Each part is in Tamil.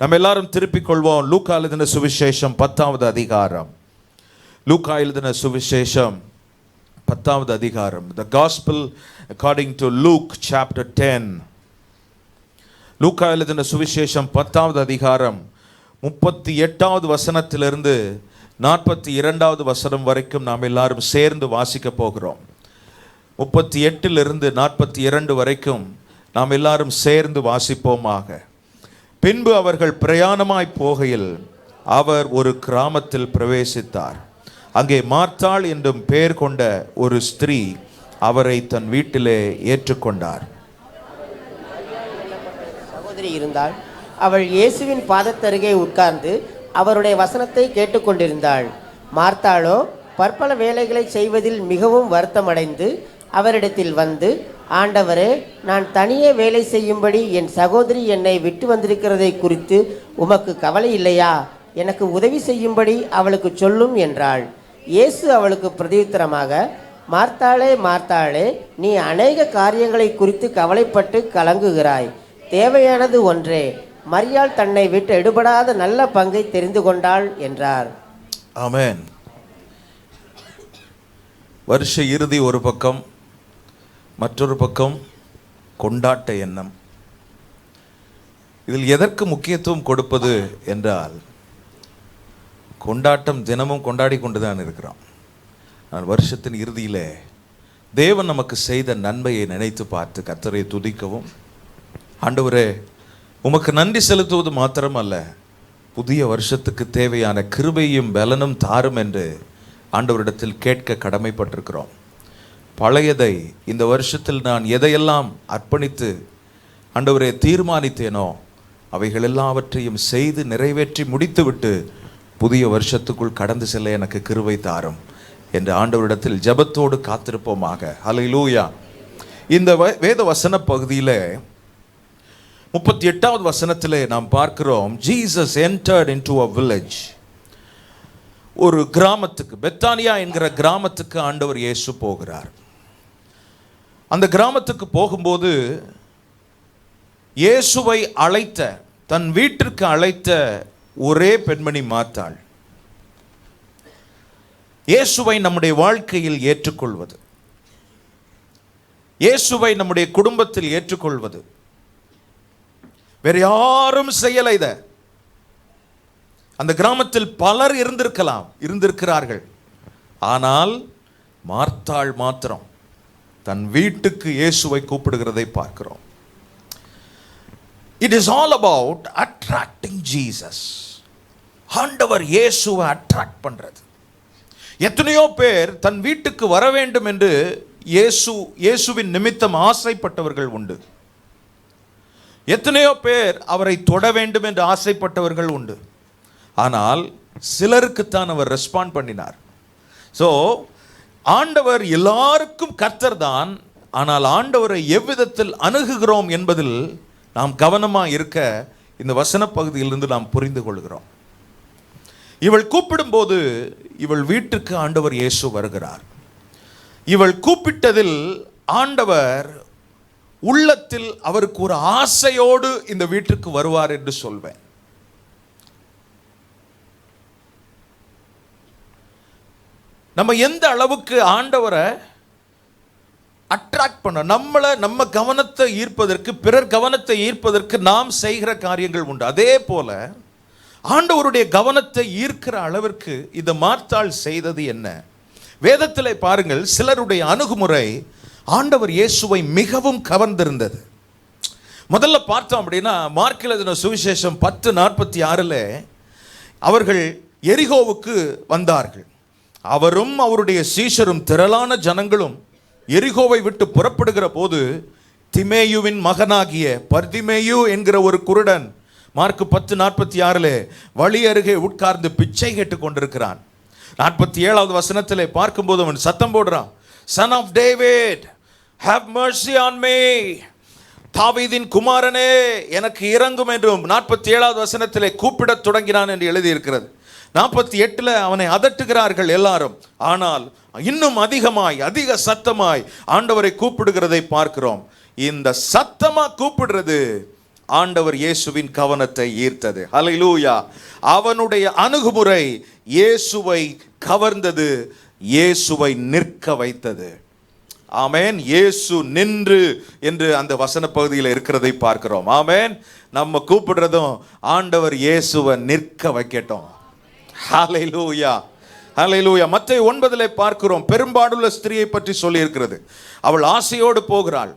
நம்ம எல்லாரும் திருப்பிக் கொள்வோம். லூக்கா எழுதின சுவிசேஷம் 10வது அதிகாரம். லூக்கா எழுதின சுவிசேஷம் 10வது அதிகாரம். The Gospel according to Luke chapter 10. லூக்கா எழுதின சுவிசேஷம் 10வது அதிகாரம் 38வது வசனத்திலிருந்து 42வது வசனம் வரைக்கும் நாம் எல்லாரும் சேர்ந்து வாசிக்க போகிறோம். 38லிருந்து 42 வரைக்கும் நாம் எல்லாரும் சேர்ந்து வாசிப்போமாக. பின்பு அவர்கள் பிரயாணமாய் போகையில் அவர் ஒரு கிராமத்தில் பிரவேசித்தார். அங்கே மார்த்தாள் என்றும் பெயர் கொண்ட ஒரு ஸ்திரீ அவரை தன் வீட்டிலே ஏற்றுக்கொண்டார். சகோதரி இருந்தாள். அவள் இயேசுவின் பாதத்தருகே உட்கார்ந்து அவருடைய வசனத்தை கேட்டுக்கொண்டிருந்தாள். மார்த்தாளோ பற்பல வேலைகளை செய்வதில் மிகவும் வருத்தமடைந்து அவரிடத்தில் வந்து, ஆண்டவரே, நான் தனியே வேலை செய்யும்படி என் சகோதரி என்னை விட்டு வந்திருக்கிறதை குறித்து உமக்கு கவலை இல்லையா? எனக்கு உதவி செய்யும்படி அவளுக்கு சொல்லும் என்றாள். இயேசு அவளுக்கு பிரதியுத்தரமாக, மார்த்தாளே மார்த்தாளே, நீ அநேக காரியங்களை குறித்து கவலைப்பட்டு கலங்குகிறாய். தேவையானது ஒன்றே. மரியாள் தன்னை விட்டு எடுபடாத நல்ல பங்கை தெரிந்து கொண்டாள் என்றார். ஆமென். வருஷ இறுதி ஒரு பக்கம், மற்றொரு பக்கம் கொண்டாட்ட எண்ணம். இதில் எதற்கு முக்கியத்துவம் கொடுப்பது என்றால், கொண்டாட்டம் தினமும் கொண்டாடி கொண்டுதான் இருக்கிறோம். ஆனால் வருஷத்தின் இறுதியிலே தேவன் நமக்கு செய்த நன்மையை நினைத்து பார்த்து கர்த்தரை துதிக்கவும், ஆண்டவரே உமக்கு நன்றி செலுத்துவது மாத்திரமல்ல, புதிய வருஷத்துக்கு தேவையான கிருபையும் பலனும் தாரும் என்று ஆண்டவரிடத்தில் கேட்க கடமைப்பட்டிருக்கிறோம். பழையதை, இந்த வருஷத்தில் நான் எதையெல்லாம் அர்ப்பணித்து ஆண்டவரே தீர்மானித்தேனோ அவைகள் எல்லாவற்றையும் செய்து நிறைவேற்றி முடித்துவிட்டு புதிய வருஷத்துக்குள் கடந்து செல்ல எனக்கு கிருபை தாரும் என்று ஆண்டவரிடத்தில் ஜெபத்தோடு காத்திருப்போமாக. ஹல்லேலூயா. இந்த வேத வசன பகுதியில் 38வது வசனத்திலே நாம் பார்க்கிறோம், Jesus entered into a village. ஒரு கிராமத்துக்கு, பெத்தானியா என்கிற கிராமத்துக்கு ஆண்டவர் இயேசு போகிறார். அந்த கிராமத்துக்கு போகும்போது இயேசுவை அழைத்த, தன் வீட்டிற்கு அழைத்த ஒரே பெண்மணி மார்த்தாள். இயேசுவை நம்முடைய வாழ்க்கையில் ஏற்றுக்கொள்வது, இயேசுவை நம்முடைய குடும்பத்தில் ஏற்றுக்கொள்வது வேற யாரும் செய்யலை. இத அந்த கிராமத்தில் பலர் இருந்திருக்கிறார்கள். ஆனால் மார்த்தாள் மாத்திரம் தன் வீட்டுக்கு இயேசுவை கூப்பிடுகிறதை பார்க்கிறோம். It is all about attracting Jesus. ஆண்டவர் இயேசுவை அட்ராக்ட் பண்றது. எத்தனையோ பேர் தன் வீட்டுக்கு வர வேண்டும் என்று இயேசுவின் நிமித்தம் ஆசைப்பட்டவர்கள் உண்டு. எத்தனையோ பேர் அவரை தொட வேண்டும் என்று ஆசைப்பட்டவர்கள் உண்டு. ஆனால் சிலருக்குத்தான் அவர் ரெஸ்பாண்ட் பண்ணினார். ஸோ ஆண்டவர் எல்லாருக்கும் கர்த்தர் தான். ஆனால் ஆண்டவரை எவ்விதத்தில் அணுகுகிறோம் என்பதில் நாம் கவனமாக இருக்க இந்த வசன பகுதியிலிருந்து நாம் புரிந்து கொள்கிறோம். இவள் கூப்பிடும்போது இவள் வீட்டுக்கு ஆண்டவர் இயேசு வருகிறார். இவள் கூப்பிட்டதில் ஆண்டவர் உள்ளத்தில் அவருக்கு ஒரு ஆசையோடு இந்த வீட்டுக்கு வருவார் என்று சொல்வேன். நம்ம எந்த அளவுக்கு ஆண்டவரை அட்ராக்ட் பண்ண, நம்ம கவனத்தை ஈர்ப்பதற்கு, பிறர் கவனத்தை ஈர்ப்பதற்கு நாம் செய்கிற காரியங்கள் உண்டு. அதே போல ஆண்டவருடைய கவனத்தை ஈர்க்கிற அளவிற்கு இந்த மார்த்தாள் செய்தது என்ன? வேதத்தில் பாருங்கள், சிலருடைய அணுகுமுறை ஆண்டவர் இயேசுவை மிகவும் கவர்ந்திருந்தது. முதல்ல பார்த்தோம் அப்படின்னா, மார்க் எழுதின சுவிசேஷம் 10:46 அவர்கள் எரிகோவுக்கு வந்தார்கள். அவரும் அவருடைய சீஷரும் திரளான ஜனங்களும் எரிகோவை விட்டு புறப்படுகிற போது திமேயுவின் மகனாகிய பர்திமேயு என்கிற ஒரு குருடன் மார்க் 10:46 வழி அருகே உட்கார்ந்து பிச்சை கேட்டுக் கொண்டிருக்கிறான். 47வது வசனத்திலே பார்க்கும்போது அவன் சத்தம் போடுறான், Son of David, have mercy on me. தாவீதின் குமாரனே, எனக்கு இரங்கும் என்றும் 47வது வசனத்திலே கூப்பிடத் தொடங்கினான் என்று எழுதியிருக்கிறது. 48 அவனை அதட்டுகிறார்கள் எல்லாரும். ஆனால் இன்னும் அதிக சத்தமாய் ஆண்டவரை கூப்பிடுகிறதை பார்க்கிறோம். இந்த சத்தமா கூப்பிடுறது ஆண்டவர் இயேசுவின் கவனத்தை ஈர்த்தது. ஹல்லேலூயா. அவனுடைய அணுகுமுறை இயேசுவை கவர்ந்தது, இயேசுவை நிற்க வைத்தது. ஆமென். இயேசு நின்று என்று அந்த வசன பகுதியில் இருக்கிறதை பார்க்கிறோம். ஆமென். நம்ம கூப்பிடுறதும் ஆண்டவர் இயேசுவை நிற்க வைக்கட்டும். ஹல்லேலூயா, ஹல்லேலூயா. மத்தேயு 9 பார்க்கிறோம், பெரும்பாடுள்ள ஸ்திரியை பற்றி சொல்லி இருக்கிறது. அவள் ஆசையோடு போகிறாள்,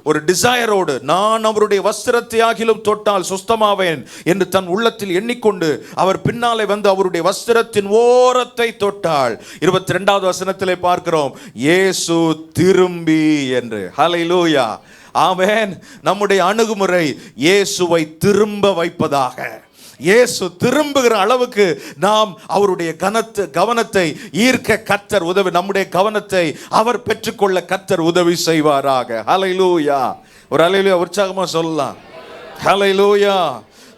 ஒரு டிசையரோடு, நான் அவருடைய வஸ்திரத்தை ஆகிலும் தொட்டால் சுஸ்தமாவேன் என்று தன் உள்ளத்தில் எண்ணிக்கொண்டு அவர் பின்னாலே வந்து அவருடைய வஸ்திரத்தின் ஓரத்தை தொட்டாள். 22வது வசனத்திலே பார்க்கிறோம், இயேசு திரும்பி என்று. ஹல்லேலூயா, ஆமென். நம்முடைய அணுகுமுறை இயேசுவை திரும்ப வைப்பதாக. இயேசு திரும்புகிற அளவுக்கு நாம் அவருடைய கவனத்தை ஈர்க்க கர்த்தர் உதவி, நம்முடைய கவனத்தை அவர் பெற்றுக்கொள்ள கர்த்தர் உதவி செய்வாராக. ஹல்லேலூயா. ஒரு ஹல்லேலூயா உற்சாகமா சொல்லலாம். ஹல்லேலூயா.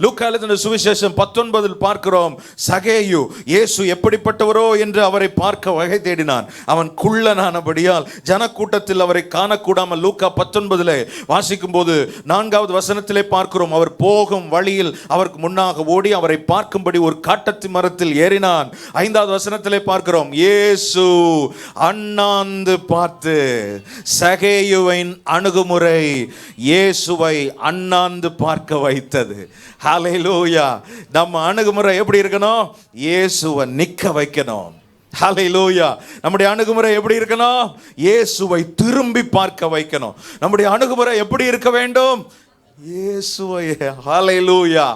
லூக்கா எழுதின சுவிசேஷம் 19 பார்க்கிறோம், சகேயு இயேசு எப்படிப்பட்டவரோ என்று அவரை பார்க்க வகை தேடினான். அவன் குள்ளனானபடியால் ஜனக்கூட்டத்தில் அவரை காணக்கூடாமல் லூக்கா 19 வாசிக்கும் போது 4வது வசனத்திலே பார்க்கிறோம், அவர் போகும் வழியில் அவருக்கு முன்னாக ஓடி அவரை பார்க்கும்படி ஒரு காட்டத்தி மரத்தில் ஏறினான். 5வது வசனத்திலே பார்க்கிறோம், இயேசு அண்ணாந்து பார்த்து. சகேயுவின் அணுகுமுறை இயேசுவை அண்ணாந்து பார்க்க வைத்தது. ஹல்லேலூயா. நம்ம அணுகுமுறை எப்படி இருக்கணும்? இயேசுவை நிற்க வைக்கணும். ஹல்லேலூயா. நம்முடைய அணுகுமுறை எப்படி இருக்கணும்? இயேசுவை திரும்பி பார்க்க வைக்கணும். நம்முடைய அணுகுமுறை எப்படி இருக்க வேண்டும்? இயேசுவை. ஹல்லேலூயா.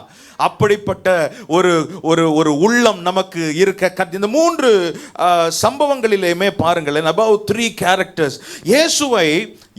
அப்படிப்பட்ட ஒரு உள்ளம் நமக்கு இருக்க. இந்த 3 சம்பவங்களிலேயுமே பாருங்களேன், about 3 characters இயேசுவை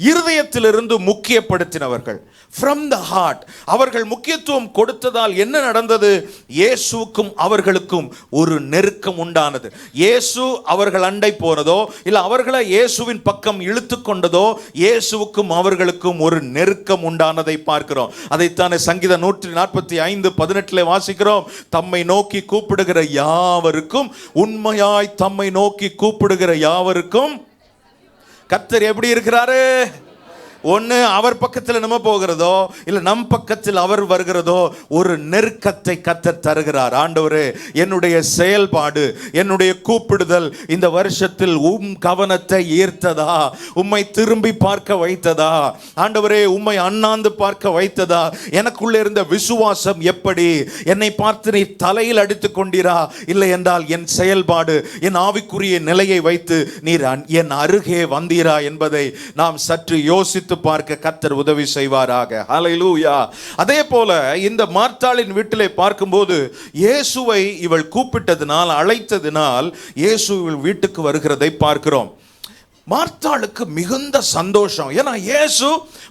இருதயத்திலிருந்து முக்கியப்படுத்தினவர்கள். from the heart அவர்கள் முக்கியத்துவம் கொடுத்ததால் என்ன நடந்தது? இயேசுவுக்கும் அவர்களுக்கும் ஒரு நெருக்கம் உண்டானது. இயேசு அவர்கள் அண்டை போனதோ இல்லை அவர்களை இயேசுவின் பக்கம் இழுத்து கொண்டதோ, இயேசுவுக்கும் அவர்களுக்கும் ஒரு நெருக்கம் உண்டானதை பார்க்கிறோம். அதைத்தானே சங்கீதம் 145:18 வாசிக்கிறோம், தம்மை நோக்கி கூப்பிடுகிற யாவருக்கும், உண்மையாய் தம்மை நோக்கி கூப்பிடுகிற யாவருக்கும் கர்த்தர் எப்படி இருக்கிறாரு? ஒன்று அவர் பக்கத்தில் நம்ம போகிறதோ இல்லை நம் பக்கத்தில் அவர் வருகிறதோ ஒரு நெருக்கத்தை கர்த்தர் தருகிறார். ஆண்டவரே, என்னுடைய செயல்பாடு, என்னுடைய கூப்பிடுதல் இந்த வருஷத்தில் கவனத்தை ஈர்த்ததா? உம்மை திரும்பி பார்க்க வைத்ததா? ஆண்டவரே, உம்மை அண்ணாந்து பார்க்க வைத்ததா? எனக்குள்ளே இருந்த விசுவாசம் எப்படி? என்னை பார்த்து நீ தலையில் அடித்து கொண்டீரா? இல்லை என்றால் என் செயல்பாடு, என் ஆவிக்குரிய நிலையை வைத்து நீர் என் அருகே வந்தீரா என்பதை நாம் சற்று யோசித்து பார்க்க கர்த்தர் உதவி செய்வாராக. ஹல்லேலூயா. அதே போல இந்த மார்த்தாளின் வீட்டிலே பார்க்கும்போது இயேசுவை இவள் கூப்பிட்டதினால், அழைத்ததினால் இயேசு வீட்டுக்கு வருகிறதை பார்க்கிறோம். மார்த்தாளுக்கு மிகுந்த சந்தோஷம். ஏன்னா இயேசு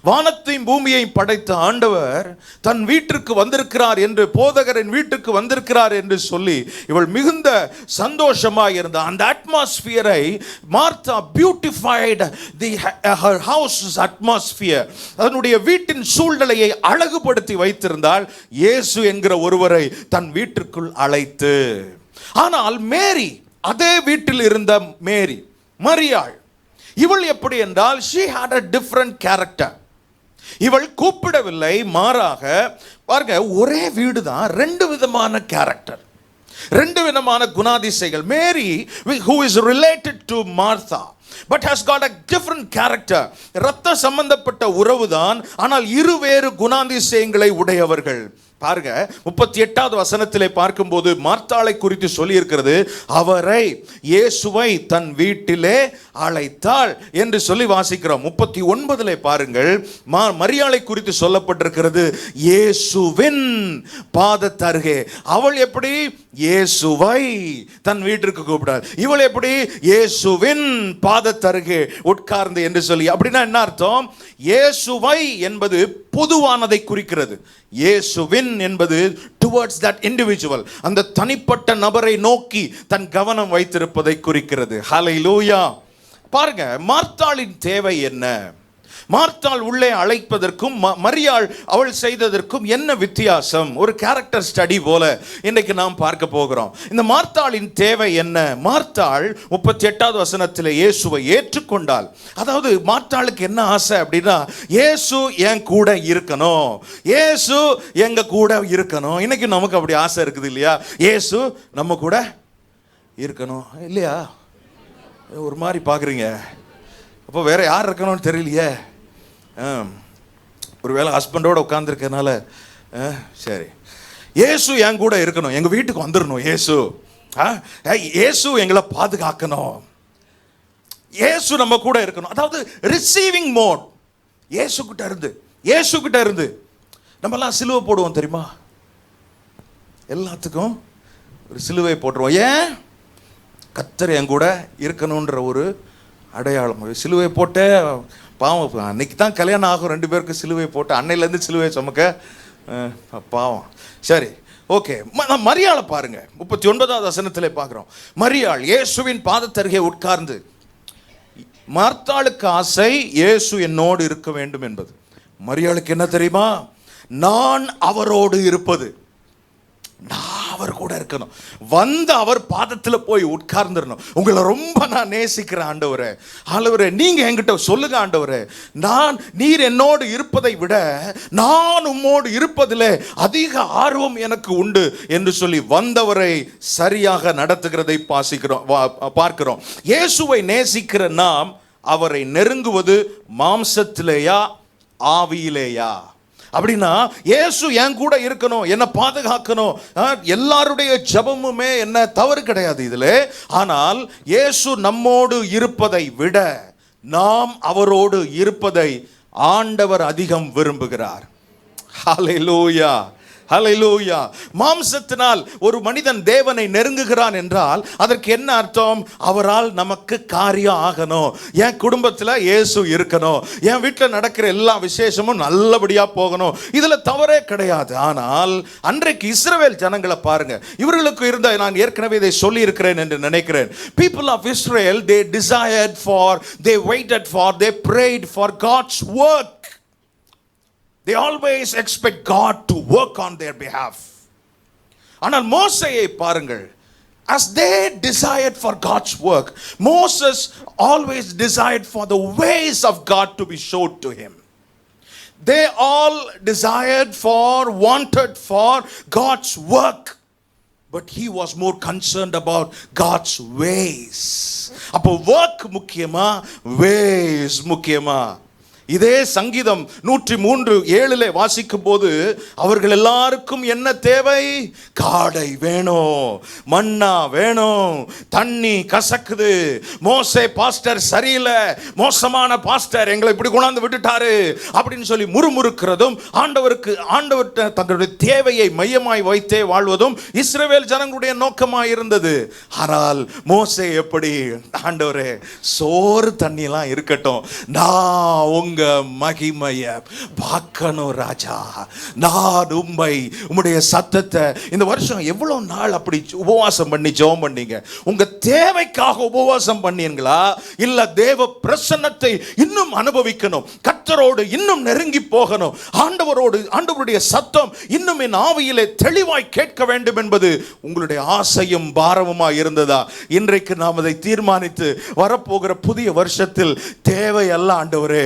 வானத்தையும் பூமியையும் படைத்த ஆண்டவர் தன் வீட்டிற்கு வந்திருக்கிறார் என்று, போதகரின் வீட்டுக்கு வந்திருக்கிறார் என்று சொல்லி இவள் மிகுந்த சந்தோஷமாக இருந்த அந்த அட்மாஸ்பியரை Martha beautified her house's atmosphere, அதனுடைய வீட்டின் சூழ்நிலையை அழகுபடுத்தி வைத்திருந்தால் இயேசு என்கிற ஒருவரை தன் வீட்டிற்குள் அழைத்து. ஆனால் மேரி, அதே வீட்டில் இருந்த மேரி, மரியாள், இவள் எப்படி என்றால் she had a different character. இவள் கூப்பிடவில்லை, மாறாக பாருங்க, ஒரே வீடு தான், 2 விதமான கேரக்டர், 2 விதமான குணாதிசைகள். மேரி who is related to Martha but has got a different character. இரத்த சம்பந்தப்பட்ட உறவுதான், ஆனால் இருவேறு குணாதிசயங்களை உடையவர்கள். பாருங்க 38வது வசனத்திலே பார்க்கும்போது மார்த்தாளை குறித்து சொல்லி இருக்கிறது, அவரை, இயேசுவை தன் வீட்டிலே அழைத்தாள் என்று சொல்லி வாசிக்கிறோம். 39 பாருங்கள், மரியாளை குறித்து சொல்லப்பட்டிருக்கிறது, இயேசுவின் பாதத்தருகே. அவள் எப்படி? இயேசுவை தன் வீட்டிற்கு கூப்பிடாள். இவள் எப்படி? இயேசுவின் பாதத்தருகே உட்கார்ந்து என்று சொல்லி. அப்படின்னா என்ன அர்த்தம்? இயேசுவை என்பது பொதுவானதை குறிக்கிறது, இயேசுவின் என்பது டுவர்ட்ஸ் தட் இண்டிவிஜுவல், அந்த தனிப்பட்ட நபரை நோக்கி தன் கவனம் வைத்திருப்பதை குறிக்கிறது. ஹல்லேலூயா. பாருங்க, மார்த்தாளின் தேவை என்ன? மார்த்தாள் உள்ளே அழைப்பதற்கும் மரியாள் அவள் செய்ததற்கும் என்ன வித்தியாசம்? ஒரு கேரக்டர் ஸ்டடி போல இன்னைக்கு நாம் பார்க்க போகிறோம். இந்த மார்த்தாளின் தேவை என்ன? மார்த்தாள் 38வது வசனத்தில் இயேசுவை ஏற்றுக்கொண்டாள். அதாவது மார்த்தாளுக்கு என்ன ஆசை அப்படின்னா, இயேசு என் கூட இருக்கணும், இயேசு எங்க கூட இருக்கணும். இன்னைக்கு நமக்கு அப்படி ஆசை இருக்குது இல்லையா? இயேசு நம்ம கூட இருக்கணும் இல்லையா? ஒரு மாதிரி பார்க்குறீங்க. அப்போ வேற யார் இருக்கணும்னு தெரியலையே. ஒருவேளை ஹஸ்பண்டோடு உட்காந்துருக்கனால சரி, இயேசு என் கூட இருக்கணும், எங்கள் வீட்டுக்கு வந்துடணும், இயேசு எங்களை பாதுகாக்கணும், இயேசு நம்ம கூட இருக்கணும். அதாவது ரிசீவிங் மோட். இயேசு கிட்ட இருந்து நம்மெல்லாம் சிலுவை போடுவோம் தெரியுமா? எல்லாத்துக்கும் ஒரு சிலுவை போட்டுருவோம். ஏன்? கர்த்தர் என் கூட இருக்கணுன்ற ஒரு அடையாளம். சிலுவை போட்டே பாவம், அன்னைக்கு தான் கல்யாணம் ஆகும் 2 பேருக்கு சிலுவை போட்டு, அன்னையிலேருந்து சிலுவை சுமக்க பாவம். சரி, ஓகே. மரியாளை பாருங்க, 39வது வசனத்திலே பார்க்குறோம். மரியாள் இயேசுவின் பாதத்தருகே உட்கார்ந்து. மார்த்தாளுக்கு ஆசை இயேசு என்னோடு இருக்க வேண்டும் என்பது. மரியாளுக்கு என்ன தெரியுமா? நான் அவரோடு இருப்பது, நான் அவர் கூட இருக்கணும், வந்து அவர் பாதத்தில் போய் உட்கார்ந்துடணும். உங்களை ரொம்ப நான் நேசிக்கிறேன் ஆண்டவரே, ஆண்டவரே நீங்க என்கிட்ட சொல்லுங்க ஆண்டவரே, நீர் என்னோடு இருப்பதை விட நான் உம்மோடு இருப்பதிலே அதிக ஆர்வம் எனக்கு உண்டு என்று சொல்லி வந்தவரை சரியாக நடத்துகிறதை பார்க்கிறோம். இயேசுவை நேசிக்கிற நாம் அவரை நெருங்குவது மாம்சத்திலேயா ஆவியிலேயா? அப்படின்னா இயேசு என் கூட இருக்கணும், என்னை பாதுகாக்கணும். எல்லாருடைய ஜெபமுமே என்ன தவறு கிடையாது இதில். ஆனால் இயேசு நம்மோடு இருப்பதை விட நாம் அவரோடு இருப்பதை ஆண்டவர் அதிகம் விரும்புகிறார். ஹல்லேலூயா, ஹல்லேலூயா. மாம்சத்தினால் ஒரு மனிதன் தேவனை நெருங்குகிறான் என்றால் அதற்கு என்ன அர்த்தம்? அவரால் நமக்கு காரியம் ஆகணும், என் குடும்பத்தில் இயேசு இருக்கணும், என் வீட்டில் நடக்கிற எல்லா விசேஷமும் நல்லபடியாக போகணும், இதில் தவறே கிடையாது. ஆனால் அன்றைக்கு இஸ்ரவேல் ஜனங்களை பாருங்க, இவர்களுக்கு இருந்த, நான் ஏற்கனவே இதை சொல்லி இருக்கிறேன் என்று நினைக்கிறேன். People of Israel, they desired for, they waited for, they prayed for God's work. They always expect God to work on their behalf. ஆனால் மோசேயை பாருங்கள், as they desired for God's work, Moses always desired for the ways of God to be showed to him. They all wanted for God's work, but he was more concerned about God's ways. அப்போ work முக்கியமா, ways முக்கியமா? இதே சங்கீதம் 103:7 வாசிக்கும் போது அவர்கள் எல்லாருக்கும் என்ன தேவை? காடை வேணும், மன்னா வேணும், தண்ணி கசக்குது, மோசே பாஸ்டர் சரியில்லை, மோசமான பாஸ்டர் எங்களை இப்படி கொண்டாந்து விட்டுட்டாரு அப்படின்னு சொல்லி முறுமுறுக்கிறதும், ஆண்டவர்கிட்ட தங்களுடைய தேவையை மையமாய் வைத்தே வாழ்வதும் இஸ்ரவேல் ஜனங்களுடைய நோக்கமாய் இருந்தது. ஆனால் மோசே எப்படி? ஆண்டவரே சோறு தண்ணியெல்லாம் இருக்கட்டும், நான் உங்க மகிமைய பார்க்கணும் ராஜா, நான் உம்முடைய சத்தத்தை. இந்த வருஷம் எவ்வளவு நாள் அப்படி உபவாசம் பண்ணி ஜெபம் பண்ணீங்க? உங்க தேவைக்காக உபவாசம் பண்ணீங்களா? இல்ல தேவ பிரசன்னத்தை இன்னும் அனுபவிக்கணும், கர்த்தரோடு இன்னும் நெருங்கி போகணும், ஆண்டவருடைய சத்தம் இன்னும் என் ஆவியிலே தெளிவாய் கேட்க வேண்டும் என்பது உங்களுடைய ஆசையும் பாரமுமாய் இருந்ததா? இன்றைக்கு நாம் அதை தீர்மானித்து வரப்போகிற புதிய வருஷத்தில் தேவையல்ல ஆண்டவரே,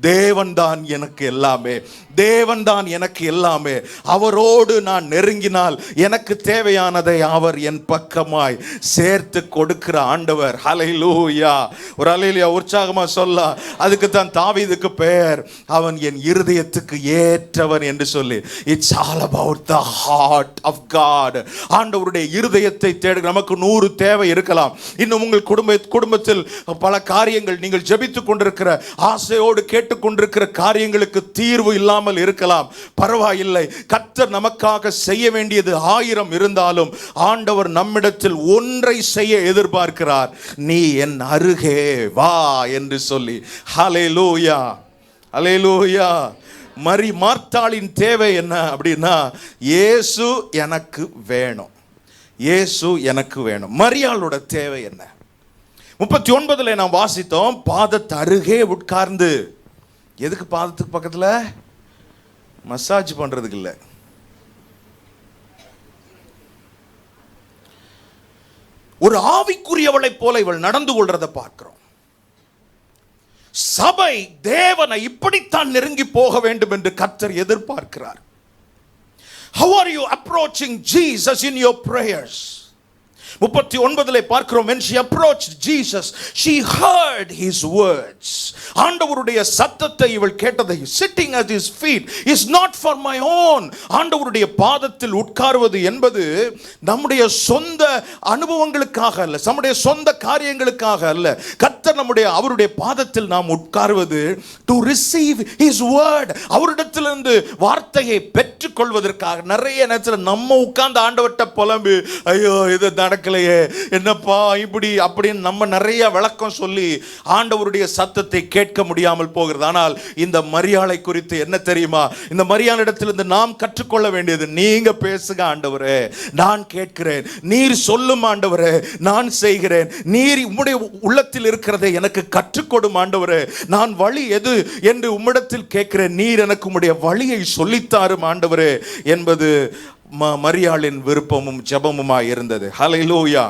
தேவன்தான் எனக்கு எல்லாமே, தேவன்தான் எனக்கு எல்லாமே, அவரோடு நான் நெருங்கினால் எனக்கு தேவையானதை அவர் என் பக்கமாய் சேர்த்து கொடுக்கிற ஆண்டவர். ஹல்லேலூயா, ஒரு ஹல்லேலூயா உற்சாகமா சொல்ல. அதுக்கு தான் தாவீதுக்கு பெயர், அவன் என் இருதயத்துக்கு ஏற்றவன் என்று சொல்லி. It's all about the heart of God. ஆண்டவருடைய இருதயத்தை தேட நமக்கு 100 தேவை இருக்கலாம். இன்னும் உங்கள் குடும்பத்தில் பல காரியங்கள், நீங்கள் ஜெபித்துக் கொண்டிருக்கிற, ஆசையோடு கேட்டுக்கொண்டிருக்கிற காரியங்களுக்கு தீர்வு இல்லாமல் இருக்கலாம். பரவாயில்லை, கர்த்தர் நமக்காக செய்ய வேண்டியது 1000 இருந்தாலும் ஆண்டவர் நம்மிடத்தில் ஒன்றை செய்ய எதிர்பார்க்கிறார். நீ என் அருகே வா என்று சொல்லி. ஹல்லேலூயா, ஹல்லேலூயா. மார்த்தாளின் தேவை என்ன அப்படின்னா, இயேசு எனக்கு வேணும், இயேசு எனக்கு வேணும். மரியாளோட தேவை என்ன? 39 நாம் வாசித்தோம், பாதத்து அருகே உட்கார்ந்து. எதுக்கு பாதத்துக்கு பக்கத்தில்? மசாஜ் பண்றதுக்கு இல்லை. ஒரு ஆவிக்குரியவளை போல இவள் நடந்து கொள்றதை பார்க்கிறோம். சபை தேவனை இப்படித்தான் நெருங்கி போக வேண்டும் என்று கர்த்தர் எதிர்பார்க்கிறார். How are you approaching Jesus in your prayers? 39 பார்க்கிறோம், when she approached Jesus she heard his words. ஆண்டவருடைய சத்தத்தை இவள் கேட்டதை, sitting at his feet is not for my own. ஆண்டவருடைய பாதத்தில் உட்கார்வது என்பது நம்முடைய சொந்த அனுபவங்களுக்காக அல்ல, நம்முடைய சொந்த காரியங்களுக்காக அல்ல. கர்த்தர் அவருடைய பாதத்தில் நாம் உட்கார்வது to receive his word, அவரிடத்திலிருந்து வார்த்தையை பெற்றுக் கொள்வதற்காக. நிறைய நேரத்தில் நம்ம உட்கார்ந்து ஆண்டவர்ட்ட புலம்பி, ஐயோ இது நடக்கலையே, என்னப்பா இப்படி அப்படின்னு நம்ம நிறைய விளக்கம் சொல்லி ஆண்டவருடைய சத்தத்தை கேட்க முடியாமல் போகிறது. ஆனால் இந்த மரியாளை குறித்து என்ன தெரியுமா? இந்த மரியாளிடத்திலிருந்து நாம் கற்றுக்கொள்ள வேண்டியது, நீங்க பேசுங்க ஆண்டவரே, நான் கேட்கிறேன், நீர் சொல்லும் ஆண்டவரே, நான் செய்கிறேன், நீர் உம்முடைய உள்ளத்தில் இருக்கிறதை எனக்கு கற்றுக்கொடும் ஆண்டவரே, நான் வழி எது என்று உம்மிடத்தில் கேட்கிறேன், நீர் எனக்கு உம்முடைய வழியை சொல்லித்தாரும் ஆண்டவரே என்பது மரியாளின் விருப்பமும் ஜெபமுமாய் இருந்தது. ஹல்லேலூயா.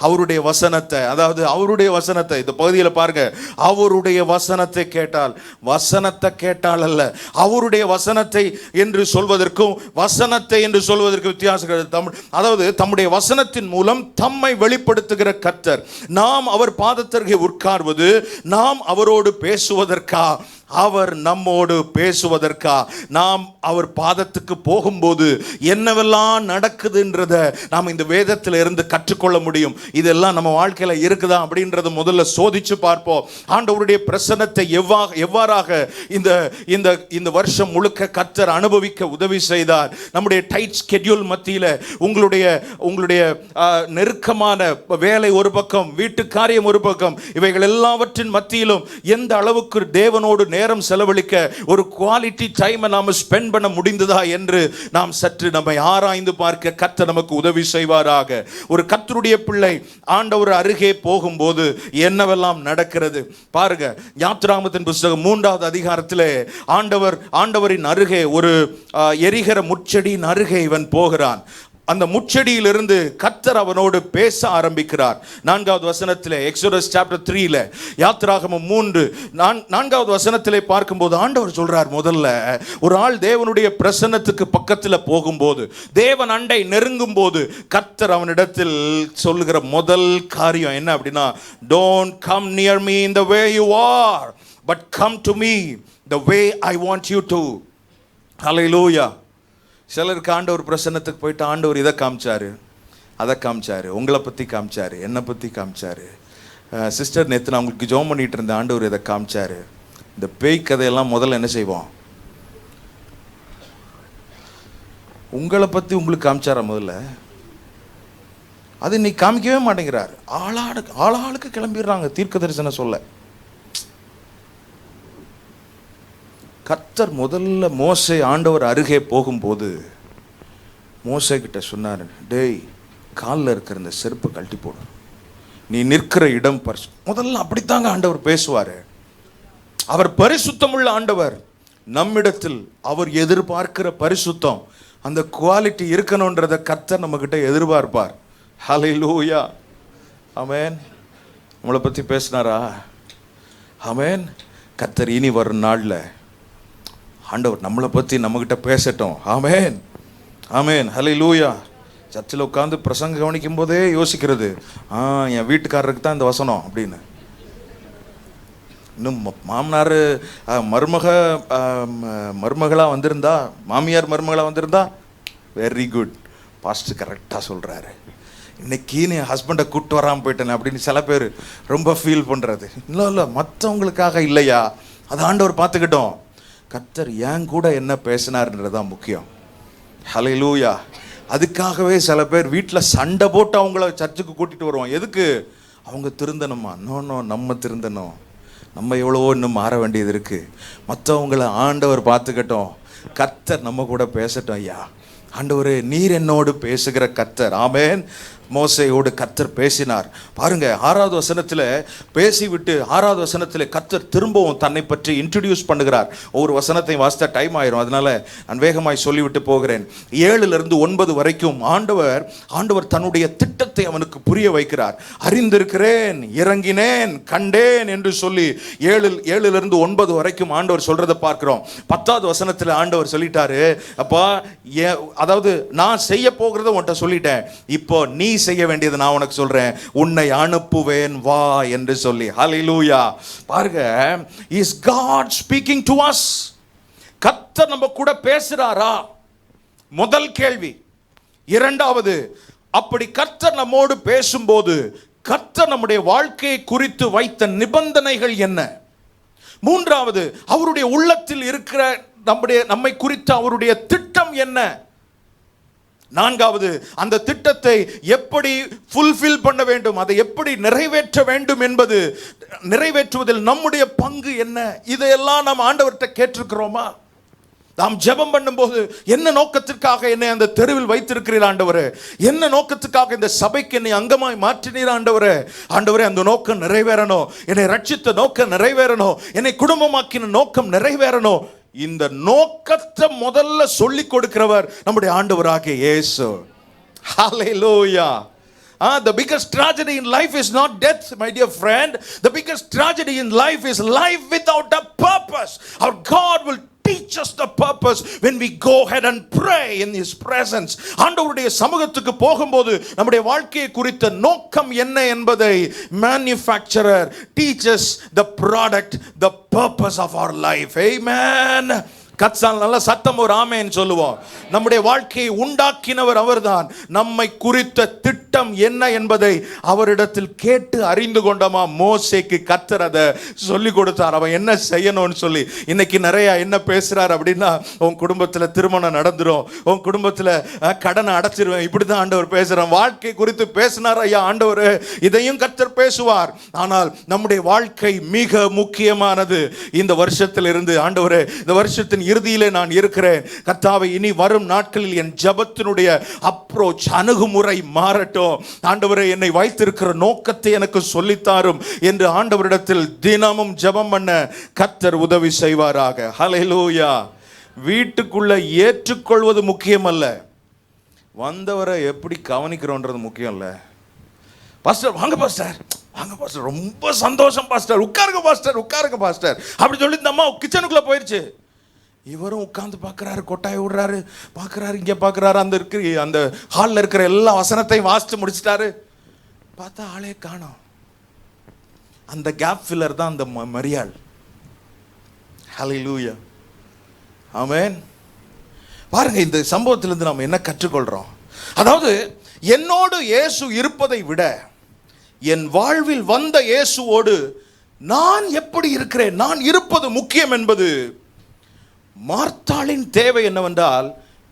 அவருடைய வசனத்தை, அதாவது அவருடைய வசனத்தை இந்த பகுதியில் பாருங்க, அவருடைய வசனத்தை கேட்டால், வசனத்தை கேட்டால் அல்ல, அவருடைய வசனத்தை என்று சொல்வதற்கும் வசனத்தை என்று சொல்வதற்கு வித்தியாசம். அதாவது தம்முடைய வசனத்தின் மூலம் தம்மை வெளிப்படுத்துகிற கர்த்தர். நாம் அவர் பாதத்திற்கு உட்கார்வது நாம் அவரோடு பேசுவதற்கா, அவர் நம்மோடு பேசுவதற்கா? நாம் அவர் பாதத்துக்கு போகும்போது என்னவெல்லாம் நடக்குதுன்றத நாம் இந்த வேதத்தில் இருந்து கற்றுக்கொள்ள முடியும். இதெல்லாம் நம்ம வாழ்க்கையில இருக்குதா அப்படின்றத முதல்ல சோதிச்சு பார்ப்போம். ஆண்டவருடைய பிரசன்னத்தை எவ்வாறாக இந்த வருஷம் முழுக்க கர்த்தர் அனுபவிக்க உதவி செய்தார். நம்முடைய டைட் ஸ்கெட்யூல் மத்தியில் உங்களுடைய நெருக்கமான வேலை ஒரு பக்கம், வீட்டு காரியம் ஒரு பக்கம், இவைகள் எல்லாவற்றின் மத்தியிலும் எந்த அளவுக்கு தேவனோடு நேரம் செலவழிக்க ஒரு குவாலிட்டி டைமை நாம ஸ்பெண்ட் பண்ண முடிந்ததா என்று நாம் சற்று நம்மை ஆராய்ந்து பார்க்க கர்த்தர் நமக்கு உதவி செய்வாராக. ஒரு கர்த்தருடைய பிள்ளை ஆண்டவர் அருகே போகும்போது என்னவெல்லாம் நடக்கிறது பாருங்க. யாத்திராகமத்தின் புத்தகம் 3வது அதிகாரத்திலே ஆண்டவரின் அருகே ஒரு எரிகிற முட்செடியின் அருகே இவன் போகிறான். அந்த முச்செடியிலிருந்து கர்த்தர் அவனோடு பேச ஆரம்பிக்கிறார். 4வது வசனத்திலே, எக்ஸோடஸ் சாப்டர் 3ல, யாத்திராகமம் 3:4வது வசனத்திலே பார்க்கும்போது ஆண்டவர் சொல்றார், முதல்ல ஒரு ஆள் தேவனுடைய பிரசன்னத்துக்கு பக்கத்தில் போகும்போது, தேவன் அண்டை நெருங்கும் போது கர்த்தர் அவனிடத்தில் சொல்லுகிற முதல் காரியம் என்ன அப்படின்னா, don't come near me in the way you are, but come to me the way I want you to. Hallelujah. சிலருக்கு ஆண்டவர் பிரசன்னத்துக்கு போயிட்டு ஆண்டவர் இதை காமிச்சாரு, அதை காமிச்சாரு, உங்களை பற்றி காமிச்சாரு, என்னை பற்றி காமிச்சாரு. சிஸ்டர், நேற்று நான் உங்களுக்கு ஜெபம் பண்ணிட்டு இருந்த ஆண்டவர் இதை காமிச்சாரு. இந்த பேய் கதையெல்லாம் முதல்ல என்ன செய்வோம்? உங்களை பற்றி உங்களுக்கு காமிச்சாரா முதல்ல? அது இன்னைக்கு காமிக்கவே மாட்டேங்கிறார். ஆளாளுக்கு கிளம்பிடுறாங்க தீர்க்க தரிசனம் சொல்ல. கர்த்தர் முதல்ல மோசே ஆண்டவர் அருகே போகும்போது மோசே கிட்ட சொன்னார், டேய், காலில் இருக்கிற இந்த செருப்பு கழட்டி போடு, நீ நிற்கிற இடம் முதல்ல அப்படித்தாங்க ஆண்டவர் பேசுவார். அவர் பரிசுத்தமுள்ள ஆண்டவர். நம்மிடத்தில் அவர் எதிர்பார்க்கிற பரிசுத்தம், அந்த குவாலிட்டி இருக்கணுன்றத கர்த்தர் நம்மகிட்ட எதிர்பார்ப்பார். ஹல்லேலூயா. ஆமென். உங்களை பற்றி பேசினாரா? ஆமென். கர்த்தர் இனி வரும் நாளில் ஆண்டவர் நம்மளை பற்றி நம்மகிட்ட பேசட்டும். ஆமென், ஆமென், ஹல்லேலூயா. சர்ச்சில் உட்காந்து பிரசங்க கவனிக்கும் போதே யோசிக்கிறது, என் வீட்டுக்காரருக்கு தான் இந்த வசனம் அப்படின்னு. இன்னும் மாமனார் மருமகளாக வந்திருந்தா, மாமியார் மருமகளாக வந்திருந்தா, வெரி குட், பாஸ்டர் கரெக்டாக சொல்கிறாரு, இன்னைக்கு நீ ஹஸ்பண்டை கூப்பிட்டு வராமல் போயிட்டேன் அப்படின்னு சில பேர் ரொம்ப ஃபீல் பண்ணுறது. இல்லை, மற்றவங்களுக்காக இல்லையா, அது ஆண்டவர் பார்த்துக்கிட்டோம். கர்த்தர் ஏன் கூட என்ன பேசினார்ன்றதான் முக்கியம். ஹல்லேலூயா. அதுக்காகவே சில பேர் வீட்டில் சண்டை போட்டு அவங்கள சர்ச்சுக்கு கூட்டிகிட்டு வருவோம். எதுக்கு? அவங்க திருந்தணுமா? நோ, நம்ம திருந்தணும். நம்ம எவ்வளவோ இன்னும் மாற வேண்டியது இருக்குது. மற்றவங்கள ஆண்டவர் பார்த்துக்கட்டும். கர்த்தர் நம்ம கூட பேசட்டும். ஐயா ஆண்டவரே, நீர் என்னோடு பேசுகிற கர்த்தர். ஆமென். மோசேயோடு கர்த்தர் பேசினார். பாருங்க, 6வது வசனத்தில் பேசிவிட்டு 6வது வசனத்தில் கர்த்தர் திரும்பவும் தன்னை பற்றி இன்ட்ரடியூஸ் பண்ணுகிறார். ஒவ்வொரு வசனத்தையும் வாசித்தா டைம் ஆயிரும், அதனால நான் வேகமாய் சொல்லிவிட்டு போகிறேன். 7லிருந்து 9 வரைக்கும் ஆண்டவர் தன்னுடைய திட்டத்தை அவனுக்கு புரிய வைக்கிறார். அறிந்திருக்கிறேன், இறங்கினேன், கண்டேன் என்று சொல்லி 7லிருந்து 9 வரைக்கும் ஆண்டவர் சொல்றதை பார்க்கிறோம். 10வது வசனத்தில் ஆண்டவர் சொல்லிட்டாரு, அப்பா அதாவது நான் செய்ய போகிறத உன்கிட்ட சொல்லிட்டேன், இப்போ நீ செய்ய வேண்டியது நான் உனக்கு சொல்றேன், உன்னை அனுப்புவேன் வா என்று சொல்லி. ஹல்லேலூயா. பாருங்க, is God speaking to us. கர்த்தர் நம்ம கூட பேசுறாரா? முதல் கேள்வி. இரண்டாவது, அப்படி கர்த்தர் நம்மோடு பேசும்போது கர்த்தர் நம்முடைய வாழ்க்கையை குறித்து வைத்த நிபந்தனைகள் என்ன? மூன்றாவது, அவருடைய உள்ளத்தில் இருக்கிற நம்மை குறித்த அவருடைய திட்டம் என்ன? நான்காவது, அந்த திட்டத்தை எப்படி ஃபுல்ஃபில் பண்ண வேண்டும், அதை எப்படி நிறைவேற்ற வேண்டும் என்பது, நிறைவேற்றுவதில் நம்முடைய பங்கு என்ன? இதையெல்லாம் நாம் ஆண்டவர்கிட்ட கேட்டிருக்கிறோமா? நாம் ஜெபம் பண்ணும்போது என்ன நோக்கத்திற்காக என்னை அந்த தெருவில் வைத்திருக்கிறீர் ஆண்டவரே, என்ன நோக்கத்துக்காக இந்த சபைக்கு என்னை அங்கமாய் மாற்றினீர் ஆண்டவரே, ஆண்டவரே அந்த நோக்கம் நிறைவேறணும், என்னை ரட்சித்த நோக்கம் நிறைவேறணும், என்னை குடும்பமாக்கின நோக்கம் நிறைவேறணும். இந்த நோக்கத்தை முதல்ல சொல்லி கொடுக்கிறவர் நம்முடைய ஆண்டவராகிய இயேசு. ஹல்லேலூயா. The biggest tragedy in life is not death, my dear friend. The biggest tragedy in life is life without a purpose. Our God will teach us the purpose when we go ahead and pray in His presence. ஆண்டவருடைய சமூகத்துக்கு போகும்போது நம்முடைய வாழ்க்கையை குறித்த நோக்கம் என்ன என்பதை manufacturer teaches the product, the purpose of our life. Amen. கத்சால் நல்ல சத்தம் ஒரு ஆமென் சொல்லுவோம். நம்முடைய வாழ்க்கையை உண்டாக்கினவர் அவர்தான். நம்மை குறித்த திட்டம் என்ன என்பதை அவரிடத்தில் கேட்டு அறிந்து கொண்டோமா? மோசேக்கு கர்த்தர் அதை சொல்லி கொடுத்தார், அவன் என்ன செய்யணும்னு சொல்லி. இன்னைக்கு நிறைய என்ன பேசுறார் அப்படின்னா, உன் குடும்பத்தில் திருமணம் நடந்துரும், உன் குடும்பத்தில் கடனை அடைச்சிருவேன், இப்படிதான் ஆண்டவர் பேசுறான். வாழ்க்கை குறித்து பேசினார் ஐயா ஆண்டவர், இதையும் கர்த்தர் பேசுவார். ஆனால் நம்முடைய வாழ்க்கை மிக முக்கியமானது. இந்த வருஷத்தில் இருந்து ஆண்டவரே, இந்த வருஷத்தின் இறுதியிலே நான் இருக்கிறேன், கர்த்தாவே இனி வரும் நாட்களில் என் ஜெபத்தினுடைய அப்ரோச், அணுகுமுறை மாறட்டும் ஆண்டவரே, என்னை வைத்திருக்கிற நோக்கத்தை எனக்கு சொல்லித்தாரும் என்று ஆண்டவரிடத்தில் தினமும் ஜெபம் பண்ண கர்த்தர் உதவி செய்வாராக. ஹல்லேலூயா. வீட்டுக்குள்ள ஏற்றுக்கொள்வது முக்கியம் அல்ல, வந்தவரை எப்படி கவனிக்கிறோன்றது முக்கியம் இல்ல. பாஸ்டர் வாங்க பாஸ்டர், வாங்க பாஸ்டர், ரொம்ப சந்தோஷம் பாஸ்டர், உட்காருங்க பாஸ்டர், உட்காருங்க பாஸ்டர் அப்படி சொல்லி இந்த அம்மா கிச்சனுக்குள்ள போயிருச்சு. இவரும் உட்கார்ந்து பார்க்குறாரு, கொட்டாய் விடுறாரு, பார்க்குறாரு, இங்கே பார்க்குறாரு, அந்த ஹாலில் இருக்கிற எல்லா வசனத்தையும் வாசித்து முடிச்சிட்டாரு. பார்த்தா ஆளே காணோம். அந்த கேப் ஃபில்லர் தான் அந்த மரியாள். ஹல்லேலூயா. ஆமென். பாருங்க, இந்த சம்பவத்திலிருந்து நாம் என்ன கற்றுக்கொள்றோம்? அதாவது என்னோடு இயேசு இருப்பதை விட என் வாழ்வில் வந்த இயேசுவோடு நான் எப்படி இருக்கிறேன், நான் இருப்பது முக்கியம் என்பது. மார்த்தாளின் தேவை என்னவென்றால்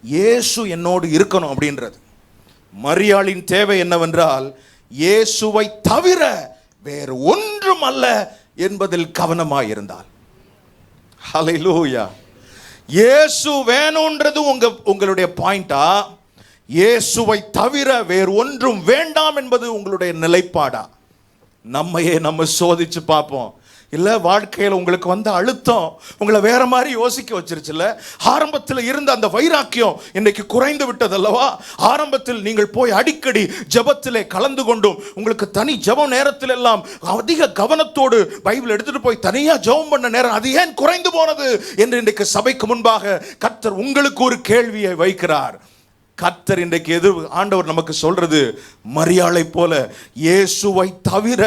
இயேசு என்னோடு இருக்கணும் அப்படின்றது. மரியாளின் தேவை என்னவென்றால் இயேசுவை தவிர வேறு ஒன்றும் அல்ல என்பதில் கவனமாயிருந்தால். ஹல்லேலூயா. இயேசு வேணும்ன்றது உங்களுடைய பாயிண்டா? இயேசுவை தவிர வேறு ஒன்றும் வேண்டாம் என்பது உங்களுடைய நிலைப்பாடா? நம்ம சோதிச்சு பார்ப்போம். இல்லை, வாழ்க்கையில் உங்களுக்கு வந்த அழுத்தம் உங்களை வேற மாதிரி யோசிக்க வச்சிருச்சுல்ல. ஆரம்பத்தில் இருந்த அந்த வைராக்கியம் இன்னைக்கு குறைந்து விட்டது அல்லவா? ஆரம்பத்தில் நீங்கள் போய் அடிக்கடி ஜெபத்திலே கலந்து கொண்டும் உங்களுக்கு தனி ஜெபம் நேரத்தில் எல்லாம் அதிக கவனத்தோடு பைபிள் எடுத்துட்டு போய் தனியாக ஜெபம் பண்ண நேரம் அது ஏன் குறைந்து போனது என்று இன்றைக்கு சபைக்கு முன்பாக கர்த்தர் உங்களுக்கு ஒரு கேள்வியை வைக்கிறார். கர்த்தர் இன்றைக்கு ஆண்டவர் நமக்கு சொல்றது, மரியாளை போல இயேசுவை தவிர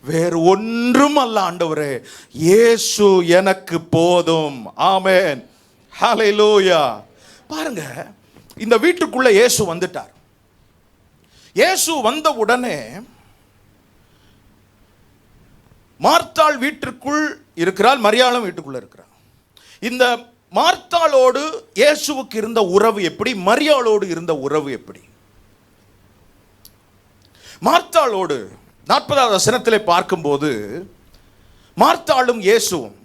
வேறு ஒன்றும் அல்ல ஆண்டவரே, இயேசு எனக்கு போதும். ஆமென். ஹல்லேலூயா. பாருங்க, இந்த வீட்டுக்குள்ள இயேசு வந்துட்டார். இயேசு வந்த உடனே மார்த்தாள் வீட்டிற்குள் இருக்கிறாள், மரியாளும் வீட்டுக்குள்ள இருக்கிறாள். இந்த மார்த்தாளோடு இயேசுவுக்கு இருந்த உறவு எப்படி, மரியாளோடு இருந்த உறவு எப்படி? மார்த்தாளோடு 40வது வசனத்திலே பார்க்கும்போது மார்த்தாளும் இயேசுவும்,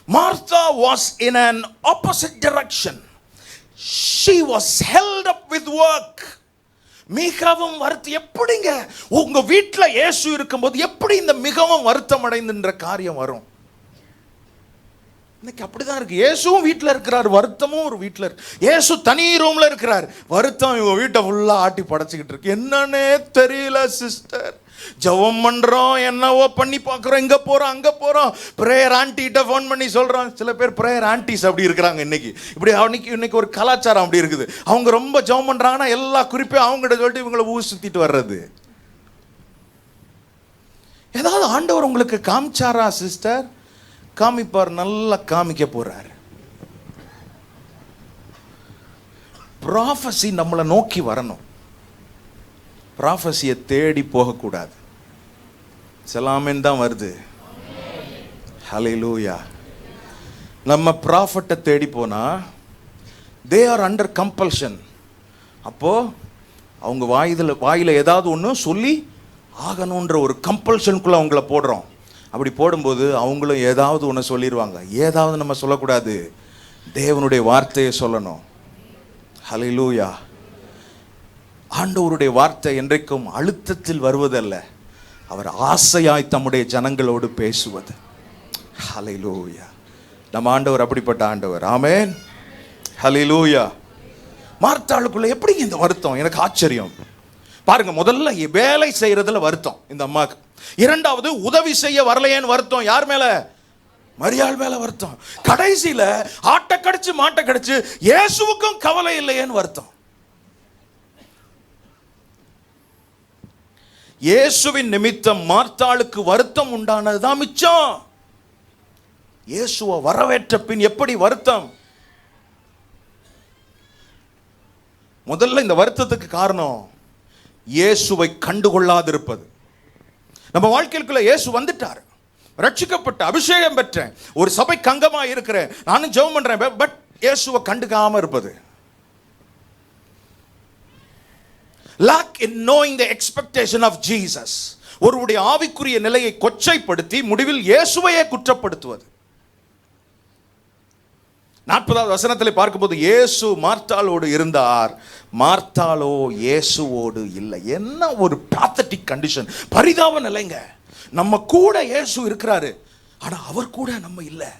Martha was in an opposite direction. She was held up with work. மிகவும் வருத்தம். எப்படிங்க உங்க வீட்டில் இயேசு இருக்கும்போது எப்படி இந்த மிகவும் வருத்தம் அடைந்துன்ற காரியம் வரும்? இன்னைக்கு அப்படிதான் இருக்கு. இயேசுவும் வீட்டில் இருக்கிறார், வருத்தமும் ஒரு வீட்டில் இருக்கு. இயேசு தனி ரூம்ல இருக்கிறார், வருத்தம் இவங்க வீட்டை ஃபுல்லா ஆட்டி படைச்சிக்கிட்டு இருக்கு. என்னன்னே தெரியல சிஸ்டர். ஜெபம் பண்றோம், என்னவோ பண்ணி பார்க்குறோம், இங்க போறோம் அங்க போறோம், பிரேயர் ஆண்டிகிட்ட ஃபோன் பண்ணி சொல்றோம். சில பேர் பிரேயர் ஆண்டிஸ் அப்படி இருக்கிறாங்க. இன்னைக்கு ஒரு கலாச்சாரம் அப்படி இருக்குது. அவங்க ரொம்ப ஜெபம் பண்றாங்கன்னா எல்லா குறிப்பையும் அவங்ககிட்ட சொல்லிட்டு இவங்களை ஊர் சுத்திட்டு வர்றது. ஏதாவது ஆண்டவர் உங்களுக்கு காமிச்சாரா சிஸ்டர்? காமிப்பார், நல்லா காமிக்க போறார். ப்ராஃபஸி நம்மளை நோக்கி வரணும். ப்ராஃபஸியை தேடி போகக்கூடாது. செலாமேன் தான் வருது. ஹல்லேலூயா. நம்ம ப்ராஃபட்டை தேடி போனா தே ஆர் அண்டர் கம்பல்ஷன். அப்போ அவங்க வாயில ஏதாவது ஒன்று சொல்லி ஆகணுன்ற ஒரு கம்பல்ஷனுக்குள்ள அவங்கள போடுறோம். அப்படி போடும்போது அவங்களும் ஏதாவது ஒன்று சொல்லிடுவாங்க. ஏதாவது நம்ம சொல்லக்கூடாது, தேவனுடைய வார்த்தையை சொல்லணும். ஹல்லேலூயா. ஆண்டவருடைய வார்த்தை என்றைக்கும் அழுத்தத்தில் வருவதல்ல, அவர் ஆசையாய் தம்முடைய ஜனங்களோடு பேசுவது. ஹல்லேலூயா. நம்ம ஆண்டவர் அப்படிப்பட்ட ஆண்டவர். ஆமென். ஹல்லேலூயா. மார்த்தாளுக்குள்ள எப்படி இந்த வருத்தம்? எனக்கு ஆச்சரியம். பாருங்க, முதல்ல வேலை செய்யறதுல வருத்தம் இந்த அம்மாக்கு. இரண்டாவது, உதவி செய்ய வரலையேன்னு வருத்தம். யார் மேல? மரியாள் மேல வருத்தம். கடைசியில ஆட்டை கடிச்சு மாட்டை கடிச்சு இயேசுவுக்கும் கவலை இல்லையேன்னு வருத்தம். இயேசுவின் நிமித்தம் மார்த்தாளுக்கு வருத்தம் உண்டானதுதான் மிச்சம். இயேசுவை வரவேற்ற பின் எப்படி வருத்தம்? முதல்ல இந்த வருத்தத்துக்கு காரணம் இயேசுவை கண்டுகொள்ளாதிருப்பது. நம்ம வாழ்க்கைக்குள்ள இயேசு வந்துட்டார், ரட்சிக்கப்பட்ட அபிஷேகம் பெற்றேன், ஒரு சபைக்கு அங்கமா இருக்கிறேன், நானும் ஜெபம் பண்றேன், பட் இயேசுவை கண்டுக்காம இருப்பது. lack in knowing the expectation of Jesus. ஒருவருடைய ஆவிக்குரிய நிலையை கொச்சைப்படுத்தி முடிவில் இயேசுவையே குற்றப்படுத்துவது. 40வது வசனத்தில் பார்க்கும்போது இயேசு மார்த்தாளோடு இருந்தார், மார்த்தாளோ இயேசுவோடு இல்லை. என்ன ஒரு பாத்தட்டிக் கண்டிஷன், பரிதாப நிலைங்க. நம்ம கூட இயேசு இருக்கிறாரு, ஆனா அவர் கூட நம்ம இல்லை.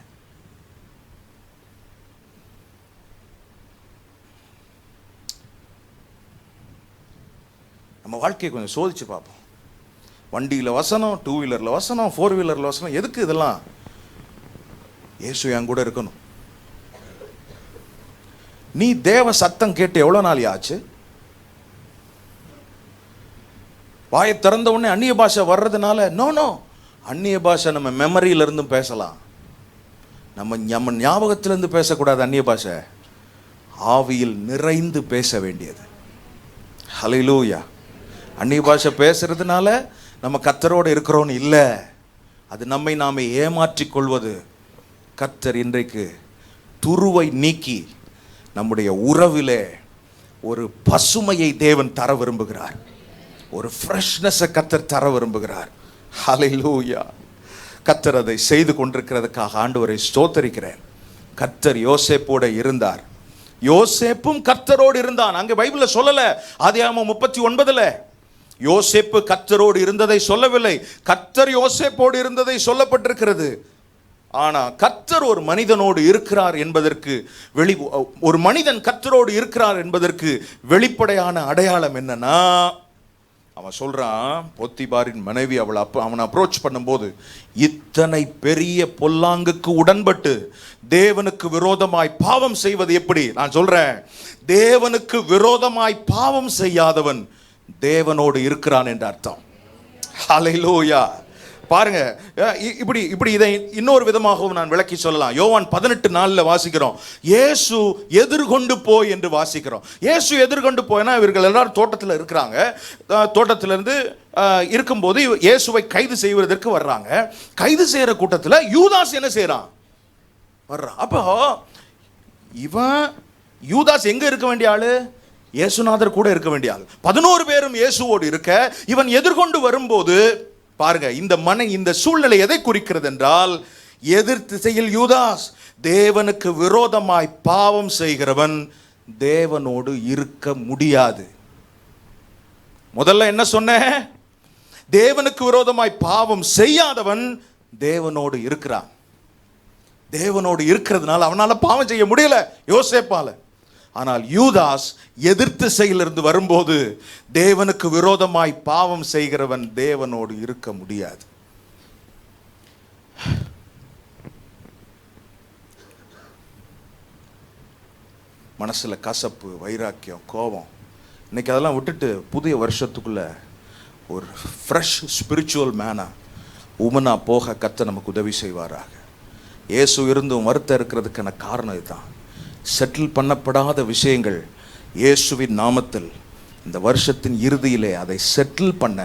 நம்ம வாழ்க்கையை கொஞ்சம் சோதிச்சு பார்ப்போம். வண்டியில் வசனம், 2 வீலரில் வசனம், 4 வீலரில் வசனம், எதுக்கு இதெல்லாம்? இயேசு என் கூட இருக்கணும். நீ தேவ சத்தம் கேட்டு எவ்வளோ நாள் ஆச்சு? வாயை திறந்த உடனே அந்நிய பாஷை வர்றதுனால நோ, அந்நிய பாஷை நம்ம மெமரியிலிருந்தும் பேசலாம், நம்ம ஞாபகத்திலிருந்து பேசக்கூடாது. அந்நிய பாஷை ஆவியில் நிறைந்து பேச வேண்டியது. ஹல்லேலூயா. அந்நிய பாஷை பேசுறதுனால நம்ம கர்த்தரோடு இருக்கிறோன்னு இல்லை, அது நம்மை நாமே ஏமாற்றிக் கொள்வது. கர்த்தர் இன்றைக்கு துருவை நீக்கி நம்முடைய உறவிலே ஒரு பசுமையை தேவன் தர விரும்புகிறார், ஒரு ஃப்ரெஷ்னஸை கர்த்தர் தர விரும்புகிறார். ஹல்லேலூயா. கர்த்தர் அதை செய்து கொண்டிருக்கிறதுக்காக ஆண்டவரை ஸ்தோத்தரிக்கிறேன். கர்த்தர் யோசேப்போட இருந்தார், யோசேப்பும் கர்த்தரோடு இருந்தான். அங்கே பைபிள்ல சொல்லல, ஆதியாகமம் 39 யோசேப்பு கர்த்தரோடு இருந்ததை சொல்லவில்லை, கர்த்தர் யோசேப்போடு இருந்ததை சொல்லப்பட்டிருக்கிறது. ஆனா கர்த்தர் ஒரு மனிதனோடு இருக்கிறார் என்பதற்கு ஒரு மனிதன் கர்த்தரோடு இருக்கிறார் என்பதற்கு வெளிப்படையான அடையாளம் என்னன்னா, அவன் சொல்றான், போத்திபாரின் மனைவி அவனை அப்ரோச் பண்ணும்போது, இத்தனை பெரிய பொல்லாங்குக்கு உடன்பட்டு தேவனுக்கு விரோதமாய் பாவம் செய்வது எப்படி? நான் சொல்றேன், தேவனுக்கு விரோதமாய் பாவம் செய்யாதவன் தேவனோடு இருக்கிறான் என்ற அர்த்தம். ஹல்லேலூயா. பாருங்க, இப்படி இதை இன்னொரு விதமாகவும் நான் விளக்கி சொல்லலாம். யோவான் 18:4 வாசிக்கிறோம், இயேசு எதிர்கொண்டு போய் என்று வாசிக்கிறோம். இயேசு எதிர்கொண்டு போய்னா இவர்கள் எல்லாரும் தோட்டத்தில் இருக்கிறாங்க. தோட்டத்திலிருந்து இருக்கும்போது இயேசுவை கைது செய்வதற்கு வர்றாங்க. கைது செய்யற கூட்டத்தில் யூதாஸ் என்ன செய்யறான்? வர்றான். அப்போ இவன் யூதாஸ் எங்க இருக்க வேண்டிய ஆளு? இயேசுநாதர் கூட இருக்க வேண்டிய ஆள். 11 பேரும் இயேசுவோடு இருக்க இவன் எதிர்கொண்டு வரும்போது பாருங்க, இந்த சூழ்நிலை எதை குறிக்கிறது என்றால், எதிர் திசையில் யூதாஸ், தேவனுக்கு விரோதமாய் பாவம் செய்கிறவன் தேவனோடு இருக்க முடியாது. முதல்ல என்ன சொன்னேன்? தேவனுக்கு விரோதமாய் பாவம் செய்யாதவன் தேவனோடு இருக்கிறான். தேவனோடு இருக்கிறதுனால அவனால பாவம் செய்ய முடியல யோசேப்பால. ஆனால் யூதாஸ் எதிர்த்து செயலிருந்து வரும்போது தேவனுக்கு விரோதமாய் பாவம் செய்கிறவன் தேவனோடு இருக்க முடியாது. மனசுல கசப்பு, வைராக்கியம், கோபம், இன்னைக்கு அதெல்லாம் விட்டுட்டு புதிய வருஷத்துக்குள்ள ஒரு ஃப்ரெஷ் ஸ்பிரிச்சுவல் மேனா உமனா போக கர்த்தர் நமக்கு உதவி செய்வாராக. இயேசு இருந்தும் வருத்தம் இருக்கிறதுக்கான காரணம் இதுதான். செட்டில் பண்ணப்படாத விஷயங்கள் இயேசுவின் நாமத்தில் இந்த வருஷத்தின் இறுதியிலே அதை செட்டில் பண்ண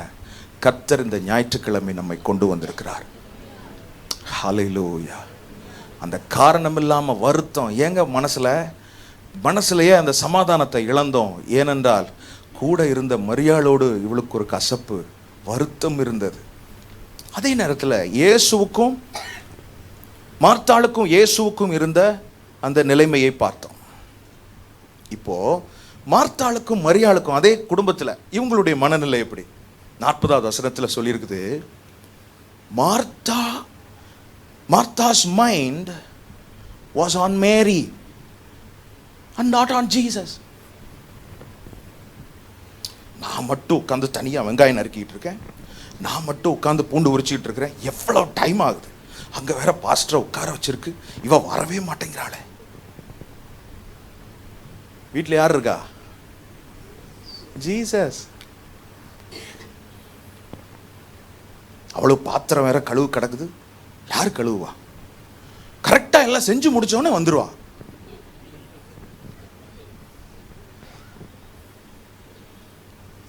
கர்த்தர் இந்த ஞாயிற்றுக்கிழமை நம்மை கொண்டு வந்திருக்கிறார். ஹல்லேலூயா. அந்த காரணம் இல்லாம வருத்தம் ஏங்க மனசுலயே அந்த சமாதானத்தை இழந்தோம். ஏனென்றால் கூட இருந்த மரியாளோடு இவளுக்கு ஒரு கசப்பு, வருத்தம் இருந்தது. அதே நேரத்தில் இயேசுவுக்கும் மார்த்தாளுக்கும் இயேசுவுக்கும் இருந்த அந்த நிலைமையை பார்த்தோம். இப்போ மார்த்தாளுக்கும் மரியாளுக்கும் அதே குடும்பத்தில் இவங்களுடைய மனநிலை எப்படி? 40வது வசனத்தில் சொல்லியிருக்குது, Martha's mind was on Mary and not on Jesus. நான் மட்டும் உட்காந்து தனியாக வெங்காயம் நறுக்கிட்டு இருக்கேன், நான் மட்டும் உட்காந்து பூண்டு உரிச்சிட்டு இருக்கிறேன், எவ்வளோ டைம் ஆகுது, அங்கே வேற பாஸ்டரை உட்கார வச்சிருக்கு, இவ வரவே மாட்டேங்கிறாளே. வீட்டில் யார் இருக்கா? ஜீசஸ். அவ்வளவு பாத்திரம் வேற கழுவு கிடக்குது, யார் கழுவுவா? கரெக்டா எல்லாம் செஞ்சு முடிச்சோடனே வந்துருவா.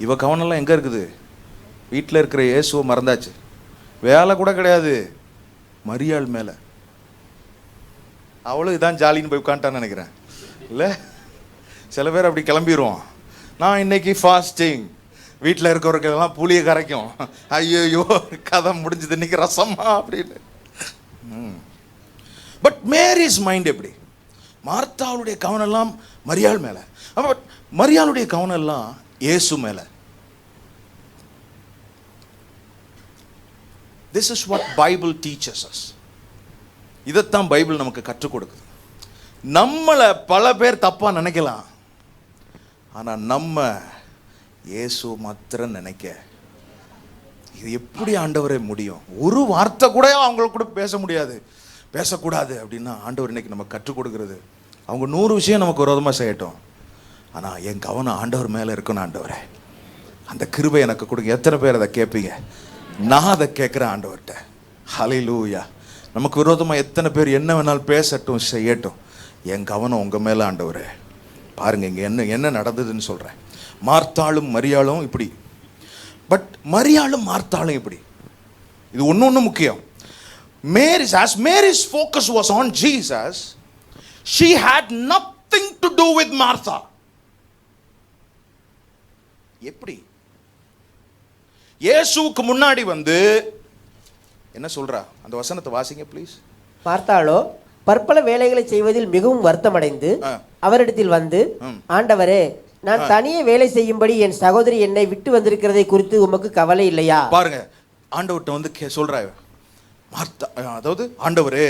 இவ கவனம்லாம் எங்க இருக்குது? வீட்டில் இருக்கிற இயேசுவை மறந்தாச்சு, வேலை கூட கிடையாது மரியாள் மேல. அவளும் இதான் ஜாலின்னு போய் உட்காந்துட்டான்னு நினைக்கிறேன். இல்லை, சில பேர் அப்படி கிளம்பிடுவோம். நான் இன்னைக்கு ஃபாஸ்டிங், வீட்டில் இருக்கிறவர்களெல்லாம் புளியை கரைக்கும், ஐயோ கதை முடிஞ்சது இன்னைக்கு ரசமா அப்படின்னு. பட் மேரிஸ் மைண்ட் எப்படி? மார்த்தாவுடைய கவனம் எல்லாம் மரியாள் மேல, பட் மரியாளுடைய கவனம் எல்லாம் இயேசு மேல. This is what Bible teaches us. இதைத்தான் பைபிள் நமக்கு கற்றுக் கொடுக்குது. நம்மளை பல பேர் தப்பா நினைக்கலாம், ஆனா நம்ம இயேசு மாத்திரம் நினைக்க, இது எப்படி ஆண்டவரே முடியும்? ஒரு வார்த்தை கூட அவங்களுக்கு கூட பேசக்கூடாது அப்படின்னா ஆண்டவர் இன்னைக்கு நம்ம கற்றுக் கொடுக்கிறது, அவங்க 100 விஷயம் நமக்கு விரோதமாக செய்யட்டும், ஆனால் என் கவனம் ஆண்டவர் மேலே இருக்கணும். ஆண்டவரே அந்த கிருபை எனக்கு கொடுங்க. எத்தனை பேர் அதை கேட்பீங்க? நான் அதை கேட்குறேன் ஆண்டவர்கிட்ட. ஹல்லேலூயா. நமக்கு விரோதமாக எத்தனை பேர் என்ன வேணாலும் பேசட்டும் செய்யட்டும், என் கவனம் உங்கள் மேலே ஆண்டவரே. பாருங்க இங்கே என்ன நடந்ததுன்னு சொல்கிறேன். மார்த்தாளும் மரியாளும் இப்படி, பட் மரியாளும் மார்த்தாளும் இப்படி. இது ஒன்று முக்கியம். Mary's focus was on Jesus. She had nothing to do with Martha. எப்படி? இயேசுவுக்கு முன்னாடி வந்து என்ன சொல்றா? அந்த வசனத்தை வாசிங்க ப்ளீஸ். மார்த்தாளோ பற்பல வேலைகளை செய்வதில் மிகவும் வருத்தமடைந்து அவரிடத்தில் வந்து, ஆண்டவரே, நான் தனியே வேலை செய்யும்படி என் சகோதரி என்னை விட்டு வந்திருக்கிறதை குறித்து உமக்கு கவலை இல்லையா? பாருங்க, ஆண்டவர்கிட்ட வந்து சொல்றா மார்த்தா, அதாவது ஆண்டவரே,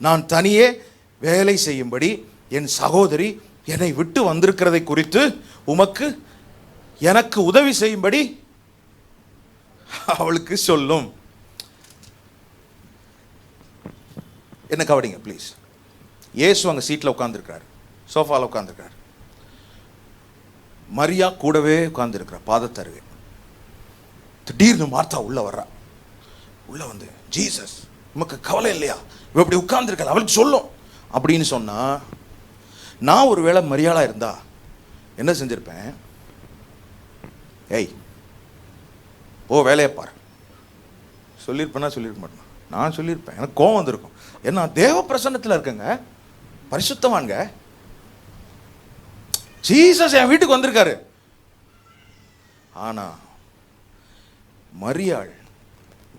நான் தனியே வேலை செய்யும்படி என் சகோதரி என்னை விட்டு வந்திருக்கிறதை குறித்து உமக்கு எனக்கு உதவி செய்யும்படி அவளுக்கு சொல்லும். என்ன கவனிங்க ப்ளீஸ். இயேசு அங்கே சீட்டில் உட்காந்துருக்கிறார், சோஃபாவில் உட்காந்துருக்கிறார். மரியா கூடவே உட்காந்துருக்கிறார் பாதத்தருகே. திடீர்னு மார்த்தா உள்ள வர்றா. உள்ள வந்து, ஜீசஸ் உமக்கு கவலை இல்லையா, இவ இப்படி உட்கார்ந்துருக்க, அவளுக்கு சொல்லும் அப்படின்னு சொன்னா, நான் ஒரு வேளை மரியாளா இருந்தா என்ன செஞ்சிருப்பேன்? ஏய் ஓ வேலையை பாரு சொல்லியிருப்பேன்னா சொல்லியிருக்க மாட்டேன். நான் சொல்லியிருப்பேன், எனக்கு கோவம் வந்திருக்கும். ஏன்னா தேவ பிரசன்னத்தில் இருக்கங்க, பரிசுத்தவான்க, ஜீசஸ் என் வீட்டுக்கு வந்திருக்காரு. ஆனா மரியாள்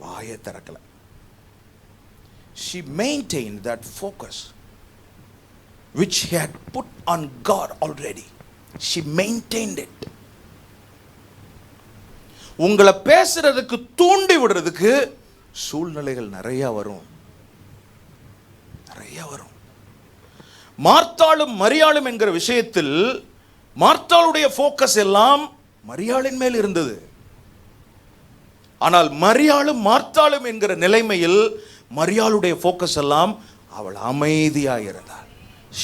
வாயை திறக்கல. She maintained that focus which she had put on God already. She maintained it. உங்களை பேசுறதுக்கு தூண்டி விடுறதுக்கு சூழ்நிலைகள் நிறைய வரும். மார்த்தாளும் மரியாளும் என்கிற விஷயத்தில் மார்த்தாளுடைய போக்கஸ் எல்லாம் மரியாளின் மேல் இருந்தது. ஆனால் மரியாளும் மார்த்தாளும் என்கிற நிலைமையில் மரியாளுடைய போக்கஸ் எல்லாம் அவள் அமைதியாக இருந்தாள்.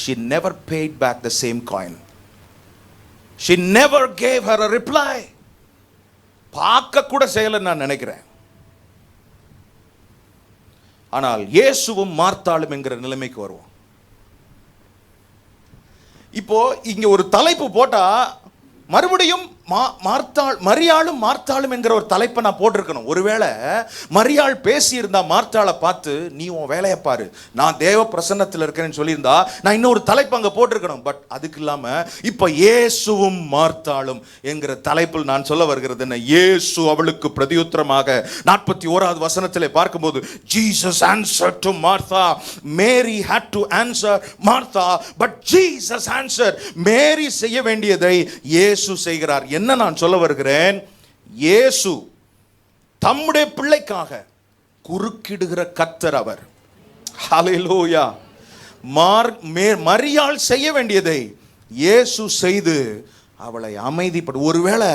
She never paid back the same coin. She never gave her a reply. பார்க்க கூட செய்யலன்னு நான் நினைக்கிறேன். ஆனால் இயேசுவும் மார்த்தாளும் என்கிற நிலைமைக்கு வருவோம். இப்போ இங்க ஒரு தலைப்பு போட்டா மறுபடியும் மரியாளும் மார்த்தாளும் என்கிற ஒரு தலைப்பை நான் போட்டிருக்கணும். ஒருவேளை மரியாள் பேசியிருந்தா மார்த்தாளை பார்த்து நீ உன் வேலையை பாரு, நான் தேவ பிரசன்னத்தில் இருக்கிறேன்னு சொல்லியிருந்தா நான் இன்னொரு தலைப்பு அங்கே போட்டிருக்கணும். பட் அதுக்கு இல்லாமல் இப்போ இயேசுவும் மார்த்தாளும் என்கிற தலைப்பில் நான் சொல்ல வருகிறது என்ன, இயேசு அவளுக்கு பிரதியுத்தரமாக 41வது வசனத்திலே பார்க்கும்போது Jesus answered to Martha, Mary had to answer Martha, but Jesus answered. மேரி செய்ய வேண்டியதை இயேசு செய்கிறார். என்ன நான் சொல்ல வருகிறேன், இயேசு தம்முடைய பிள்ளைக்காக குறுக்கிடுகிற கர்த்தர் அவர். ஹல்லேலூயா. மரியாள் செய்ய வேண்டியதை இயேசு செய்து அவளை அமைதிப்படு. ஒருவேளை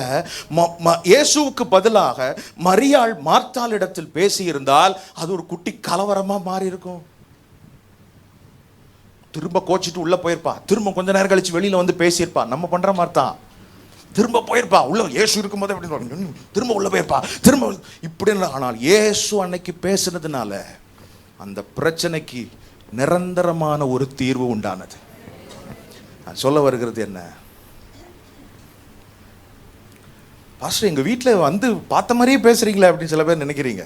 இயேசுவுக்கு பதிலாக மரியாள் மார்த்தாள் இடத்தில் பேசியிருந்தால் அது ஒரு குட்டி கலவரமா மாறி இருக்கும். திரும்ப கோச்சிட்டு உள்ள போயிருப்பா, திரும்ப கொஞ்ச நேரம் கழிச்சு வெளியில வந்து பேசியிருப்பா. நம்ம பண்ற மாதிரி தான், திரும்ப போயிருப்பா, உள்ள இயேசு இருக்கும்போது அப்படி திரும்ப உள்ள போயிருப்பா, திரும்ப இப்படி. ஆனால் இயேசு அன்னைக்கு பேசுனதுனால அந்த பிரச்சனைக்கு நிரந்தரமான ஒரு தீர்வு உண்டானது. நான் சொல்ல வருகிறது என்ன, பாஸ்டர் எங்க வீட்டில் வந்து பார்த்த மாதிரியே பேசுறீங்களே அப்படின்னு சில பேர் நினைக்கிறீங்க.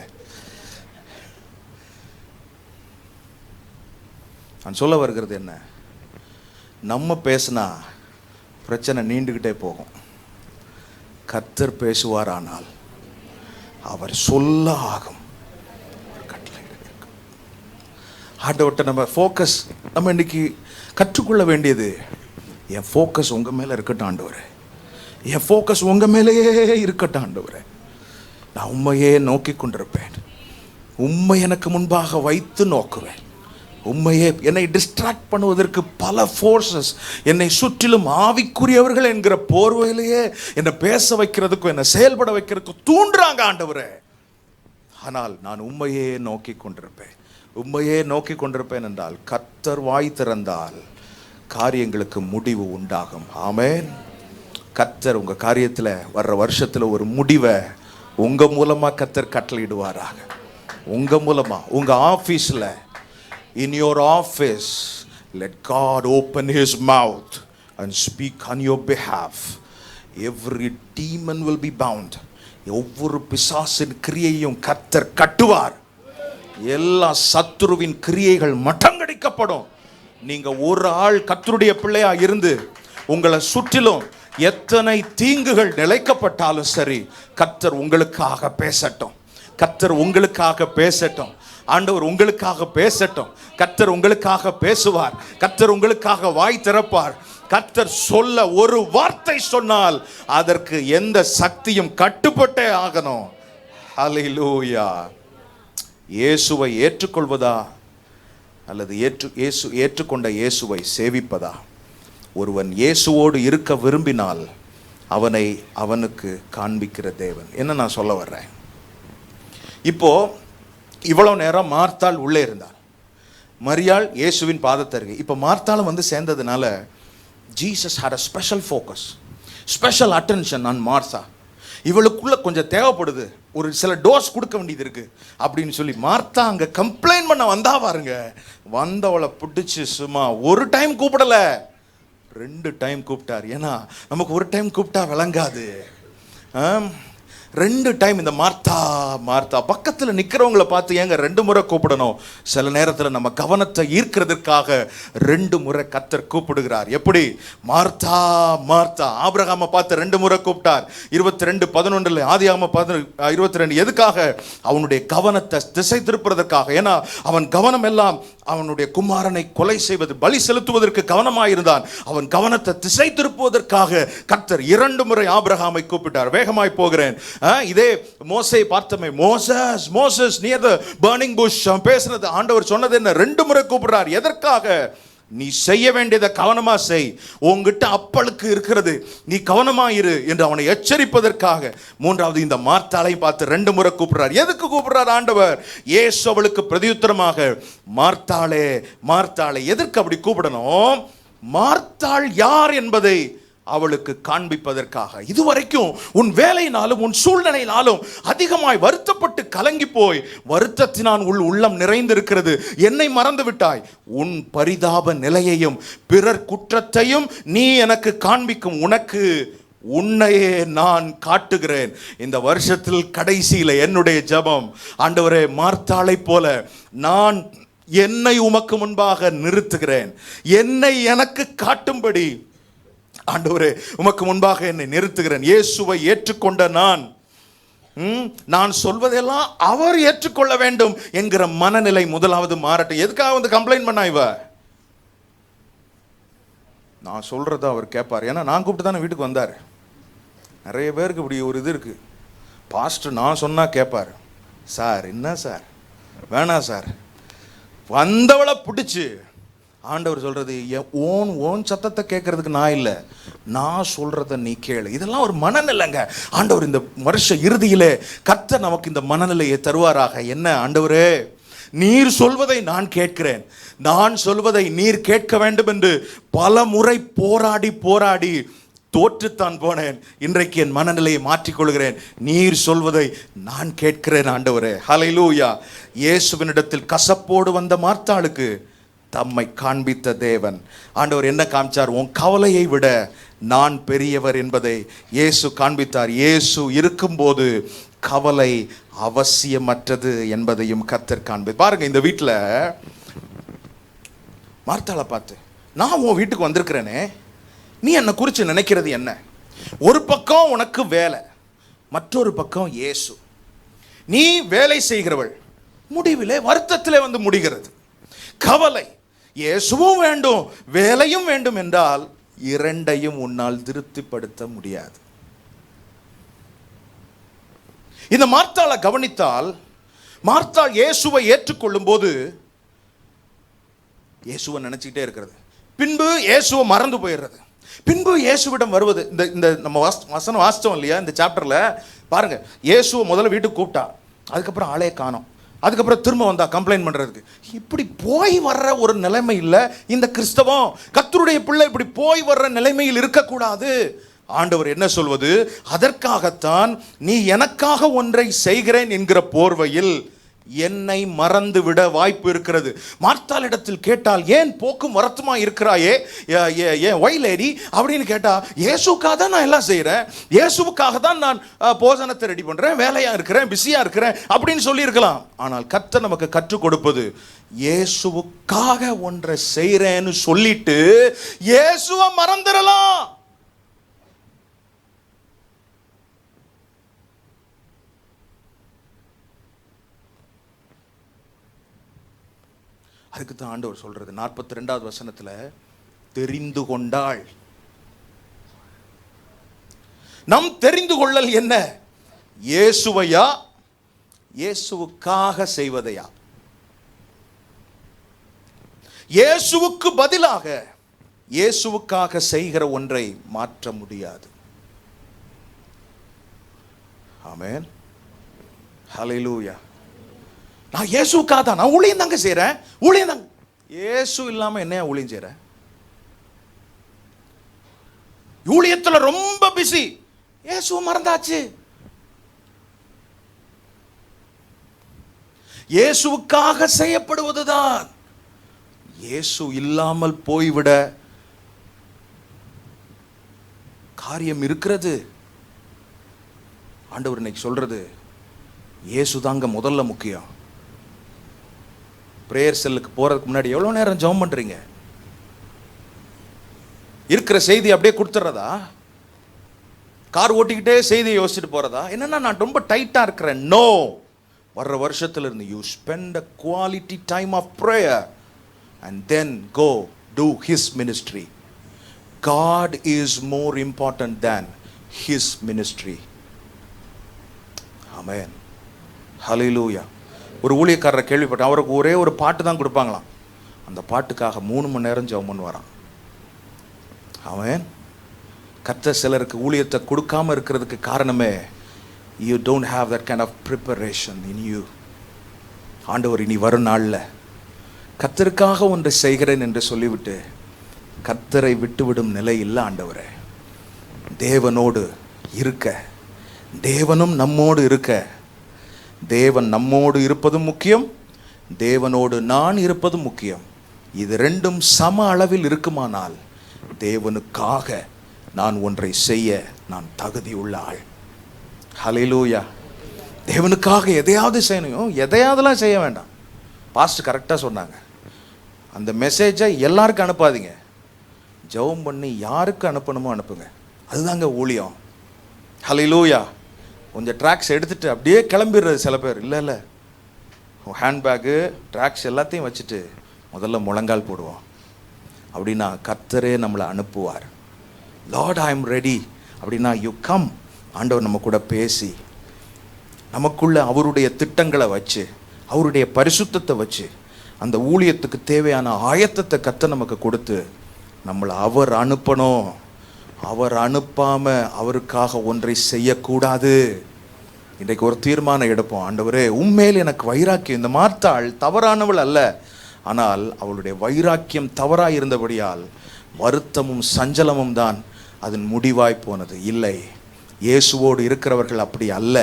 நான் சொல்ல வருகிறது என்ன, நம்ம பேசினா பிரச்சனை நீண்டுகிட்டே போகும். கர்த்தர் பேசுவார், ஆனால் அவர் சொல்ல ஆகும். ஆண்டவர்கிட்ட நம்ம ஃபோக்கஸ், நம்ம இன்னைக்கு கற்றுக்கொள்ள வேண்டியது, என் ஃபோக்கஸ் உங்க மேல இருக்கட்டும் ஆண்டவரே, என் ஃபோக்கஸ் உங்க மேலேயே இருக்கட்டும் ஆண்டவரே. நான் உண்மையே நோக்கி கொண்டிருப்பேன், உண்மை எனக்கு முன்பாக வைத்து நோக்குவேன். உண்மையே என்னை டிஸ்ட்ராக்ட் பண்ணுவதற்கு பல ஃபோர்ஸஸ் என்னை சுற்றிலும் ஆவிக்குரியவர்கள் என்கிற போர்வையிலேயே என்னை பேச வைக்கிறதுக்கும் என்னை செயல்பட வைக்கிறதுக்கும் தூண்டுறாங்க ஆண்டவரே. ஆனால் நான் உண்மையே நோக்கி கொண்டிருப்பேன். உண்மையே நோக்கி கொண்டிருப்பேன் என்றால் கர்த்தர் வாய் திறந்தால் காரியங்களுக்கு முடிவு உண்டாகும். ஆமென். கர்த்தர் உங்க காரியத்தில் வர்ற வருஷத்தில் ஒரு முடிவை உங்க மூலமா கர்த்தர் கட்டளையிடுவாராக. உங்க மூலமா உங்க ஆபீஸ்ல, in your office, let God open his mouth and speak on your behalf. Every demon will be bound. ஒவ்வொரு பிசாசின் கிரியையும் கர்த்தர் கட்டுவார். எல்லா சத்துருவின் கிரியைகள் மட்டங்கடிக்கப்படும். நீங்க ஒரு ஆள் கர்த்தருடைய பிள்ளையா இருந்து உங்களை சுற்றிலும் எத்தனை தீங்குகள் நிலைக்கப்பட்டாலும் சரி, கர்த்தர் உங்களுக்காக பேசட்டும். கர்த்தர் உங்களுக்காக பேசட்டும். ஆண்டவர் உங்களுக்காக பேசட்டும். கர்த்தர் உங்களுக்காக பேசுவார். கர்த்தர் உங்களுக்காக வாய் திறப்பார். கர்த்தர் சொல்ல ஒரு வார்த்தை சொன்னால் அதற்கு எந்த சக்தியும் கட்டுப்பட்டே ஆகணும். ஹல்லேலூயா. இயேசுவை ஏற்றுக்கொள்வதா அல்லது ஏற்றுக்கொண்ட இயேசுவை சேவிப்பதா? ஒருவன் இயேசுவோடு இருக்க விரும்பினால் அவனுக்கு காண்பிக்கிற தேவன். என்ன நான் சொல்ல வர்றேன், இப்போ இவ்வளோ நேரம் மார்த்தாள் உள்ளே இருந்தாள், மரியாள் இயேசுவின் பாதத்தருகே. இப்போ மார்த்தாளும் வந்து சேர்ந்ததுனால Jesus had a special focus, special attention on Martha. இவளுக்குள்ள கொஞ்சம் தேவைப்படுது, ஒரு சில டோஸ் கொடுக்க வேண்டியது இருக்கு அப்படின்னு சொல்லி மார்த்தா அங்கே கம்ப்ளைண்ட் பண்ண வந்தா பாருங்க. வந்தவளை பிடிச்சி சும்மா ஒரு டைம் கூப்பிடல, 2 டைம் கூப்பிட்டார். ஏன்னா நமக்கு ஒரு டைம் கூப்பிட்டா விளங்காது. 2 டைம் இந்த மார்த்தா பக்கத்தில் நிற்கிறவங்களை பார்த்து ஏங்க 2 முறை கூப்பிடணும்? சில நேரத்தில் நம்ம கவனத்தை ஈர்க்கிறதுக்காக 2 முறை கர்த்தர் கூப்பிடுகிறார். எப்படி? மார்த்தா ஆபிரகாமை பார்த்து 2 முறை கூப்பிட்டார். 22:11 ஆதியாகமம் 22 எதுக்காக? அவனுடைய கவனத்தை திசை திருப்புறதற்காக. ஏன்னா அவன் கவனம் எல்லாம் அவனுடைய குமாரனை கொலை செய்வது, பலி செலுத்துவதற்கு கவனமாயிருந்தான். அவன் கவனத்தை திசை திருப்புவதற்காக கர்த்தர் 2 முறை ஆபிரகாமை கூப்பிட்டார். வேகமாய் போகிறேன். இதே மோசே பார்த்தமே, Moses Moses near the burning bush பேசுறது. ஆண்டவர் சொன்னது என்ன? 2 முறை கூப்பிடுறார். எதற்காக? நீ செய்ய வேண்டியதை கவனமா செய், உங்ககிட்ட அப்பளுக்கு இருக்கிறது, நீ கவனமா இரு என்று அவனை எச்சரிப்பதற்காக. 3வது இந்த மார்த்தாளை பார்த்து 2 முறை கூப்பிடுறார். எதுக்கு கூப்பிடுறார் ஆண்டவர்? இயேசு அவளுக்கு பிரதியுத்தரமாக, மார்த்தாளே மார்த்தாளே. எதற்கு அப்படி கூப்பிடணும்? மார்த்தாள் யார் என்பதை அவளுக்கு காண்பிப்பதற்காக. இதுவரைக்கும் உன் வேலையினாலும் உன் சூழ்நிலையினாலும் அதிகமாய் வருத்தப்பட்டு கலங்கி போய் வருத்தத்தினால் உள்ளம் நிறைந்திருக்கிறது, என்னை மறந்து விட்டாய். உன் பரிதாப நிலையையும் பிறர் குற்றத்தையும் நீ எனக்கு காண்பிக்கும் உனக்கு உன்னையே நான் காட்டுகிறேன். இந்த வருஷத்தில் கடைசியில் என்னுடைய ஜெபம், ஆண்டவரே மார்த்தாளை போல நான் என்னை உமக்கு முன்பாக நிறுத்துகிறேன். என்னை எனக்கு காட்டும்படி ஆண்டவரே உமக்கு முன்பாக என்னை நிறுத்துகிறேன். இயேசுவை ஏற்றுக்கொண்ட நான் சொல்வதெல்லாம் அவர் ஏற்றுக்கொள்ள வேண்டும் என்கிற மனநிலை முதலாவது மாறட்டும். எதுக்காக வந்து கம்ப்ளைண்ட் பண்ணா இவ? நான் சொல்றத அவர் கேட்பார். ஏன்னா நான் கூப்பிட்டு தானே வீட்டுக்கு வந்தார். நிறைய பேருக்கு இப்படி ஒரு இது இருக்கு. பாஸ்டர் நான் சொன்னா கேட்பார். சார் என்ன சார் வேணாம் சார். வந்தவளை பிடிச்சு ஆண்டவர் சொல்றது, ஓன் சத்தத்தை கேட்கறதுக்கு நான் இல்லை, நான் சொல்றத நீ கேளு. இதெல்லாம் ஒரு மனநிலைங்க. ஆண்டவர் இந்த வருஷ இறுதியிலே கர்த்தர் நமக்கு இந்த மனநிலையை தருவாராக. என்ன ஆண்டவரே, நீர் சொல்வதை நான் கேட்கிறேன், நான் சொல்வதை நீர் கேட்க வேண்டும் என்று பல முறை போராடி போராடி தோற்றுத்தான் போனேன். இன்றைக்கு என் மனநிலையை மாற்றிக்கொள்கிறேன். நீர் சொல்வதை நான் கேட்கிறேன் ஆண்டவரே. ஹல்லேலூயா. இயேசுவினிடத்தில் கசப்போடு வந்த மார்த்தாளுக்கு தம்மை காண்பித்த தேவன் ஆண்டவர் என்ன காமிச்சார்? உன் கவலையை விட நான் பெரியவர் என்பதை இயேசு காண்பித்தார். இயேசு இருக்கும்போது கவலை அவசியமற்றது என்பதையும் கர்த்தர் காண்பி. பாருங்க, இந்த வீட்டில் மார்த்தாளை பார்த்து, நான் உன் வீட்டுக்கு வந்திருக்கிறேனே, நீ என்னை குறித்து நினைக்கிறது என்ன? ஒரு பக்கம் உனக்கு வேலை, மற்றொரு பக்கம் இயேசு. நீ வேலை செய்கிறவள், முடிவிலே வருத்தத்திலே வந்து முடிகிறது. கவலை, இயேசுவும் வேண்டும் வேலையும் வேண்டும் என்றால் இரண்டையும் உன்னால் திருப்திப்படுத்த முடியாது. இந்த மார்த்தாளை கவனித்தால், மார்த்தாள் இயேசுவை ஏற்றுக்கொள்ளும் போது இயேசுவை நினைச்சுக்கிட்டே இருக்கிறது, பின்பு இயேசுவை மறந்து போயிடுறது, பின்பு இயேசுவிடம் வருவது. இந்த நம்ம வசனம் வாசித்தோம் இல்லையா இந்த சாப்டர்ல? பாருங்க, இயேசுவை முதல்ல வீட்டுக்கு கூப்பிட்டா, அதுக்கப்புறம் ஆளே காணோம், அதுக்கப்புறம் திரும்ப வந்தா கம்ப்ளைண்ட் பண்றதுக்கு. இப்படி போய் வர்ற ஒரு நிலைமை இல்லை இந்த கிறிஸ்தவம். கர்த்தருடைய பிள்ளை இப்படி போய் வர்ற நிலைமையில் இருக்கக்கூடாது. ஆண்டவர் என்ன சொல்வது? அதற்காகத்தான் நீ எனக்காக ஒன்றை செய்கிறேன் என்கிற போர்வையில் என்னை மறந்து விட வாய்ப்பு இருக்கிறது. மார்த்தாளிடத்தில் கேட்டால், ஏன் போக்கும் வரத்துமா இருக்கிறாயே, ஏன் ஒய் லேடி அப்படின்னு கேட்டா, இயேசுக்காக தான் நான் எல்லாம் செய்கிறேன், இயேசுவுக்காக தான் நான் போஜனத்தை ரெடி பண்ணுறேன், வேலையாக இருக்கிறேன், பிஸியாக இருக்கிறேன் அப்படின்னு சொல்லியிருக்கலாம். ஆனால் கர்த்தர் நமக்கு கற்றுக் கொடுப்பது, இயேசுவுக்காக ஒன்றை செய்கிறேன்னு சொல்லிட்டு இயேசுவை மறந்துடலாம். அதுக்கு தான் ஆண்டவர் சொல்றது 42வது வசனத்துல, தெரிந்து கொண்டாள். நம் தெரிந்து கொள்ளல் என்ன? இயேசுவையா இயேசுவுக்காக செய்வதையா? இயேசுவுக்கு பதிலாக இயேசுவுக்காக செய்கிற ஒன்றை மாற்ற முடியாது. ஆமென், ஹல்லேலூயா. நான் இயேசுக்காக தான், நான் ஊழியம் தாங்க செய்கிறேன், ஊழியம் தாங்க. இயேசு இல்லாமல் என்ன ஊழியம் செய்கிறேன்? ஊழியத்தில் ரொம்ப பிஸி, இயேசு மறந்தாச்சு. இயேசுவுக்காக செய்யப்படுவதுதான். இயேசு இல்லாமல் போய்விட காரியம் இருக்கிறது. ஆண்டவர் இன்னைக்கு சொல்றது, இயேசு தாங்க முதல்ல முக்கியம். பிரேயர் செல்லுக்கு போறதுக்கு முன்னாடி எவ்வளோ நேரம் ஜெபம் பண்றீங்க? இருக்கிற செய்தி அப்படியே கொடுத்துறதா? கார் ஓட்டிக்கிட்டே செய்தியை யோசிச்சுட்டு போறதா? என்னன்னா நான் ரொம்ப டைட்டா இருக்கிறேன். நோ, வர்ற வருஷத்துல இருந்து you spend a quality time of prayer and then go do his ministry. God is more important than his ministry. ஆமென். ஹல்லேலூயா. ஒரு ஊழியக்காரரை கேள்விப்பட்டேன். அவருக்கு ஒரே ஒரு பாட்டு தான் கொடுப்பாங்களாம். அந்த பாட்டுக்காக 3 மணி நேரம் ஜெபம் பண்ணுவாராம். ஆமென். கர்த்தர் சிலருக்கு ஊழியத்தை கொடுக்காம இருக்கிறதுக்கு காரணமே, you don't have that kind of preparation in you. ஆண்டவர் இனி வரும் நாளில் கர்த்தருக்காக ஒன்றை செய்கிறேன் என்று சொல்லிவிட்டு கர்த்தரை விட்டுவிடும் நிலை இல்லை ஆண்டவரே. தேவனோடு இருக்க, தேவனும் நம்மோடு இருக்க, தேவன் நம்மோடு இருப்பதும் முக்கியம், தேவனோடு நான் இருப்பதும் முக்கியம். இது ரெண்டும் சம அளவில் இருக்குமானால் தேவனுக்காக நான் ஒன்றை செய்ய நான் தகுதி உள்ள ஆள். ஹல்லேலூயா. தேவனுக்காக எதையாவது செய்யணும், எதையாவதுலாம் செய்ய வேண்டாம். பாஸ்டர் கரெக்டாக சொன்னாங்க. அந்த மெசேஜை எல்லாருக்கும் அனுப்பாதீங்க, ஜெபம் பண்ணி யாருக்கு அனுப்பணுமோ அனுப்புங்க. அதுதாங்க ஊழியம். ஹல்லேலூயா. கொஞ்சம் ட்ராக்ஸ் எடுத்துகிட்டு அப்படியே கிளம்பிடுறது சில பேர். இல்லை, ஹேண்ட்பேக்கு ட்ராக்ஸ் எல்லாத்தையும் வச்சுட்டு முதல்ல முழங்கால் போடுவோம். அப்படின்னா கர்த்தரே நம்மளை அனுப்புவார். லார்ட் ஐ எம் ரெடி அப்படின்னா யூ கம். ஆண்டவர் நம்ம கூட பேசி நமக்குள்ள அவருடைய திட்டங்களை வச்சு, அவருடைய பரிசுத்தத்தை வச்சு, அந்த ஊழியத்துக்கு தேவையான ஆயத்தத்தை கர்த்தர் நமக்கு கொடுத்து நம்மளை அவர் அனுப்பணும். அவர் அனுப்பாமல் அவருக்காக ஒன்றை செய்யக்கூடாது. இன்றைக்கு ஒரு தீர்மானம் எடுப்போம். ஆண்டவரே, உண்மையில் எனக்கு வைராக்கியம். இந்த மார்த்தாள் தவறானவள் அல்ல, ஆனால் அவளுடைய வைராக்கியம் தவறாக இருந்தபடியால் வருத்தமும் சஞ்சலமும் தான் அதன் முடிவாய் போனது. இல்லை, இயேசுவோடு இருக்கிறவர்கள் அப்படி அல்ல.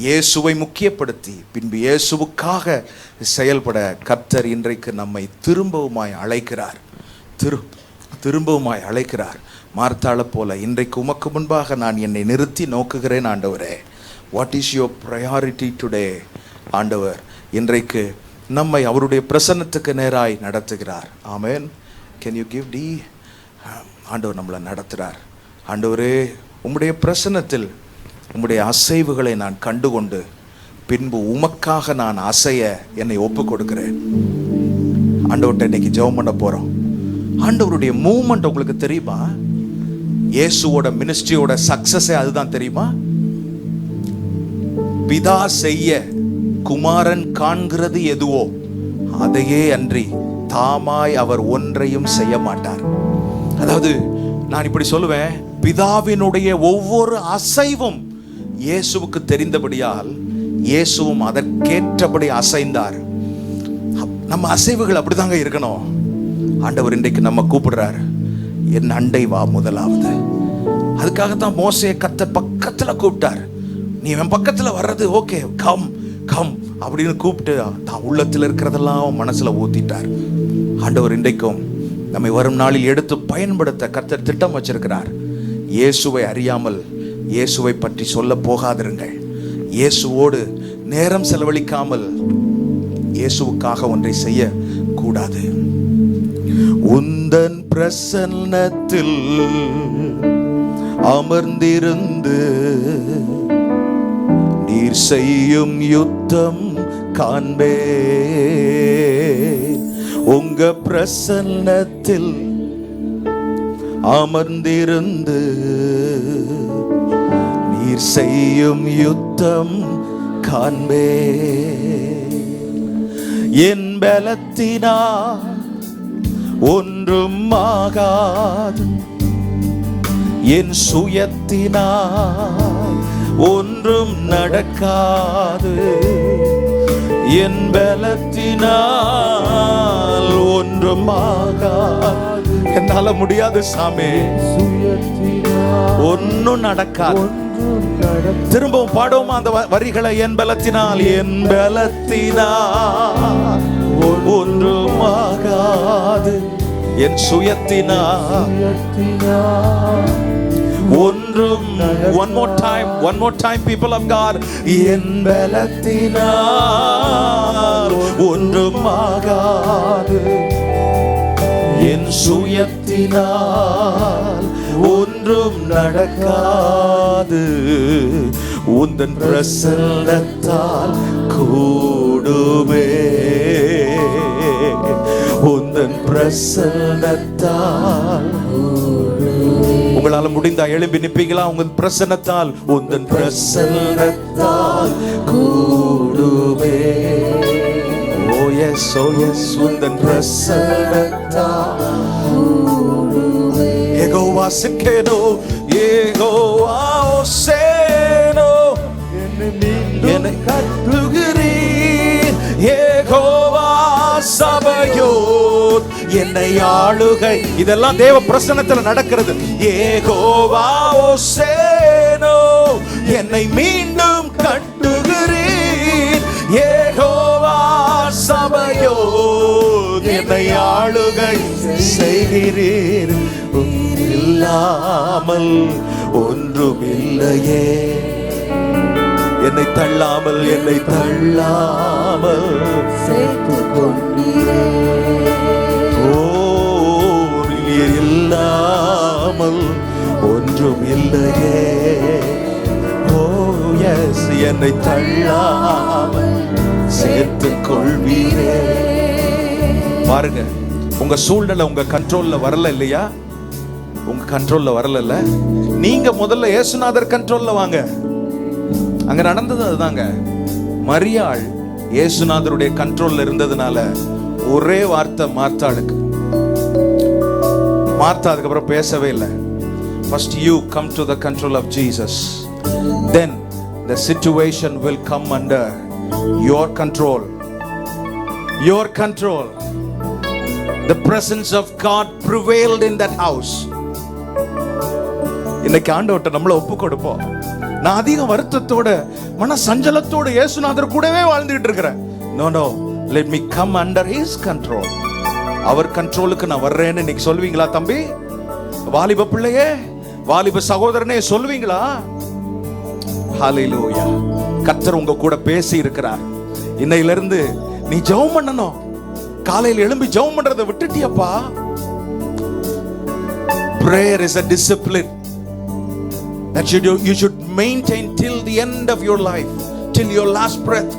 இயேசுவை முக்கியப்படுத்தி பின்பு இயேசுவுக்காக செயல்பட கர்த்தர் இன்றைக்கு நம்மை திரும்பவுமாய் அழைக்கிறார். திரும்பவுமாய் அழைக்கிறார். மார்த்தாளை போல இன்றைக்கு உமக்கு முன்பாக நான் என்னை நிறுத்தி நோக்குகிறேன். ஆண்டவரே, what is your priority today? ஆண்டவர் இன்றைக்கு நம்மை அவருடைய பிரசன்னத்துக்கு நேராய் நடத்துகிறார். ஆமென். Can you give it? ஆண்டவர் நம்மளை நடத்துகிறார். ஆண்டவரே, உம்முடைய பிரசன்னத்தில் உம்முடைய அசைவுகளை நான் கண்டுகொண்டு பின்பு உமக்காக நான் அசைய என்னை ஒப்பு கொடுக்கிறேன். ஆண்டவர்கிட்ட இன்னைக்கு ஜெபம் பண்ண போகிறோம். ஆண்டவருடைய மூவ்மெண்ட் உங்களுக்கு தெரியுமா? இயேசுவோட மினிஸ்ட்ரியோட சக்சஸே அதுதான் தெரியுமா? பிதா செய்ய குமாரன் காண்கிறது எதுவோ அதையே அன்றி தாமாய் அவர் ஒன்றையும் செய்ய மாட்டார். அதாவது நான் இப்படி சொல்லுவேன், பிதாவினுடைய ஒவ்வொரு அசைவும் இயேசுவுக்கு தெரிந்தபடியால் இயேசுவும் அதற்கேற்றபடி அசைந்தார். நம்ம அசைவுகள் அப்படிதாங்க இருக்கணும். ஆண்டவர் இன்றைக்கு நம்ம கூப்பிடுறாரு, என் அண்டை வா முதலாவது. அதுக்காகத்தான் மோசேயை கர்த்தர் பக்கத்தில் கூப்பிட்டார். நீ என் பக்கத்தில் வர்றது ஓகே, கம் கம் அப்படின்னு கூப்பிட்டு தான் உள்ளத்தில் இருக்கிறதெல்லாம் மனசில் ஊத்திட்டார். ஆண்டவர் இன்றைக்கும் நம்மை வரும் நாளில் எடுத்து பயன்படுத்த கர்த்தர் திட்டம் வச்சிருக்கிறார். இயேசுவை அறியாமல் இயேசுவை பற்றி சொல்ல போகாதிருங்கள். இயேசுவோடு நேரம் செலவழிக்காமல் இயேசுவுக்காக ஒன்றை செய்ய கூடாது. உந்தன் பிரசன்னத்தில் அமர்ந்திருந்து நீர் செய்யும் யுத்தம் காண்பே. உங்க பிரசன்னத்தில் அமர்ந்திருந்து நீர் செய்யும் யுத்தம் காண்பே. என் பலத்தினா ஒன்றும் ஆகாது, என் சுயத்தினால் ஒன்றும் நடக்காது. என் பலத்தினால் ஒன்றும் ஆகாது. என்னால முடியாது சாமி, ஒன்னும் நடக்காது. திரும்பவும் பாடுவோமா அந்த வரிகளை? என் பலத்தினால், என் பலத்தினால் ஒன்றும் ஆகாது, என் சுயத்தினால் ஒன்றும். one more time people of God. என் பலத்தினால் ஒன்றும் ஆகாது, என் சுயத்தினால் ஒன்றும் நடக்காது. உந்தன் பிரசன்னத்தால் கூடுமே, உந்தன் பிரசன்னத்தால். உங்களால முடிந்தா எழும்பி நிப்பீங்களா? உங்க பிரசன்னத்தால், உந்தன் பிரசன்னத்தால் கூடுவே. ஓ எஸ், ஓ எஸ், உந்தன் பிரசன்னத்தால் கூடுவே. யெகோவா சிக்கேனோ, யெகோவா ஓசேனோ, என்னை கட்டுகிறீர். யெகோவா சபையோத், என்னை ஆளுகை. இதெல்லாம் தேவ பிரசன்னத்தில் நடக்கிறது. யெகோவா ஓசேனோ, என்னை மீண்டும் கட்டுகிறீர். யெகோவா சபையோத், என்னை ஆளுகை செய்கிறீர். இல்லாமல் ஒன்றுமில்லையே. என்னை தள்ளாமல், என்னை தள்ளாமல் சேர்த்துக் கொண்டீரே. ஓ, நீர் இல்லாமல் ஒன்றும் இல்லையே. ஓ எஸ், என்னை தள்ளாமல் சேர்த்துக் கொள்வீரே. பாருங்க, உங்க சூழ்நிலை உங்க கண்ட்ரோல்ல வரல இல்லையா? உங்க கண்ட்ரோல்ல வரல. நீங்க முதல்ல இயேசுநாதர் கண்ட்ரோல்ல வாங்க. அங்க நடந்தது அதுதாங்க. மரியாள் இயேசுநாதருடைய கண்ட்ரோல்ல இருந்ததுனால ஒரே வார்த்தை மார்த்தாளுக்கு. மார்த்தா அதுக்கப்புறம் பேசவே இல்லை. First you come to the control of Jesus, then the situation will come under your control. Your control. The presence of God prevailed in that house. இன்னைக்கு ஆண்டவர்ட்ட நம்மள ஒப்பு கொடுப்போம். நான் அதிக வருத்தத்தோட, மன சஞ்சலத்தோட இயேசுநாதர் கூடவே வாழ்ந்துட்டு இருக்கிறேன். No no, let me come under his control. அவர் கண்ட்ரோலுக்கு நான் வர்றேன்னு இன்னைக்கு சொல்வீங்களா தம்பி? வாலிப பிள்ளையே, வாலிப சகோதரனே, சொல்வீங்களா? ஹல்லேலூயா. கர்த்தர் உங்க கூட பேசி இருக்கிறார். இன்னையிலிருந்து நீ ஜெபம் பண்ணணும். காலையில் எழும்பி ஜெபம் பண்றதை விட்டுட்டியப்பா. Prayer is a discipline that you should maintain till the end of your life, till your last breath.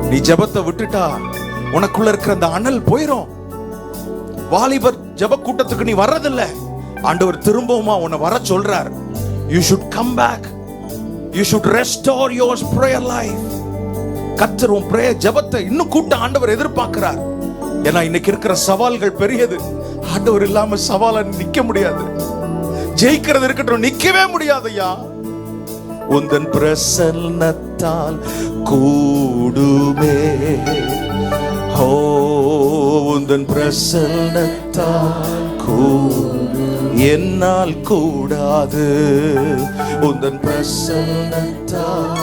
நீ ஜெபத்தை விட்டுட்டா உனக்குள்ள இருக்கிற அந்த அனல் போயிடும். வாலிபர் ஜெப கூட்டத்துக்கு நீ வர்றதில்லை. ஆண்டவர் திரும்பவுமா உன்னை வர சொல்றார். You should come back. You should restore your prayer life. கர்த்தர் உன் பிரேயர் ஜெபத்தை இன்னும் கூட்ட ஆண்டவர் எதிர்பார்க்கிறார். ஏன்னா இன்னைக்கு இருக்கிற சவால்கள் பெரியது. ஆண்டவர் இல்லாம சவால நிக்க முடியாது. ஜெயிக்கிறது இருக்கட்டும், நிக்கவே முடியாதையா. உந்தன் பிரசன்னத்தால் கூடுமே. ஓ, உந்தன் பிரசன்னத்தால் கூடு, என்னால் கூடாது. உந்தன் பிரசன்னத்தால்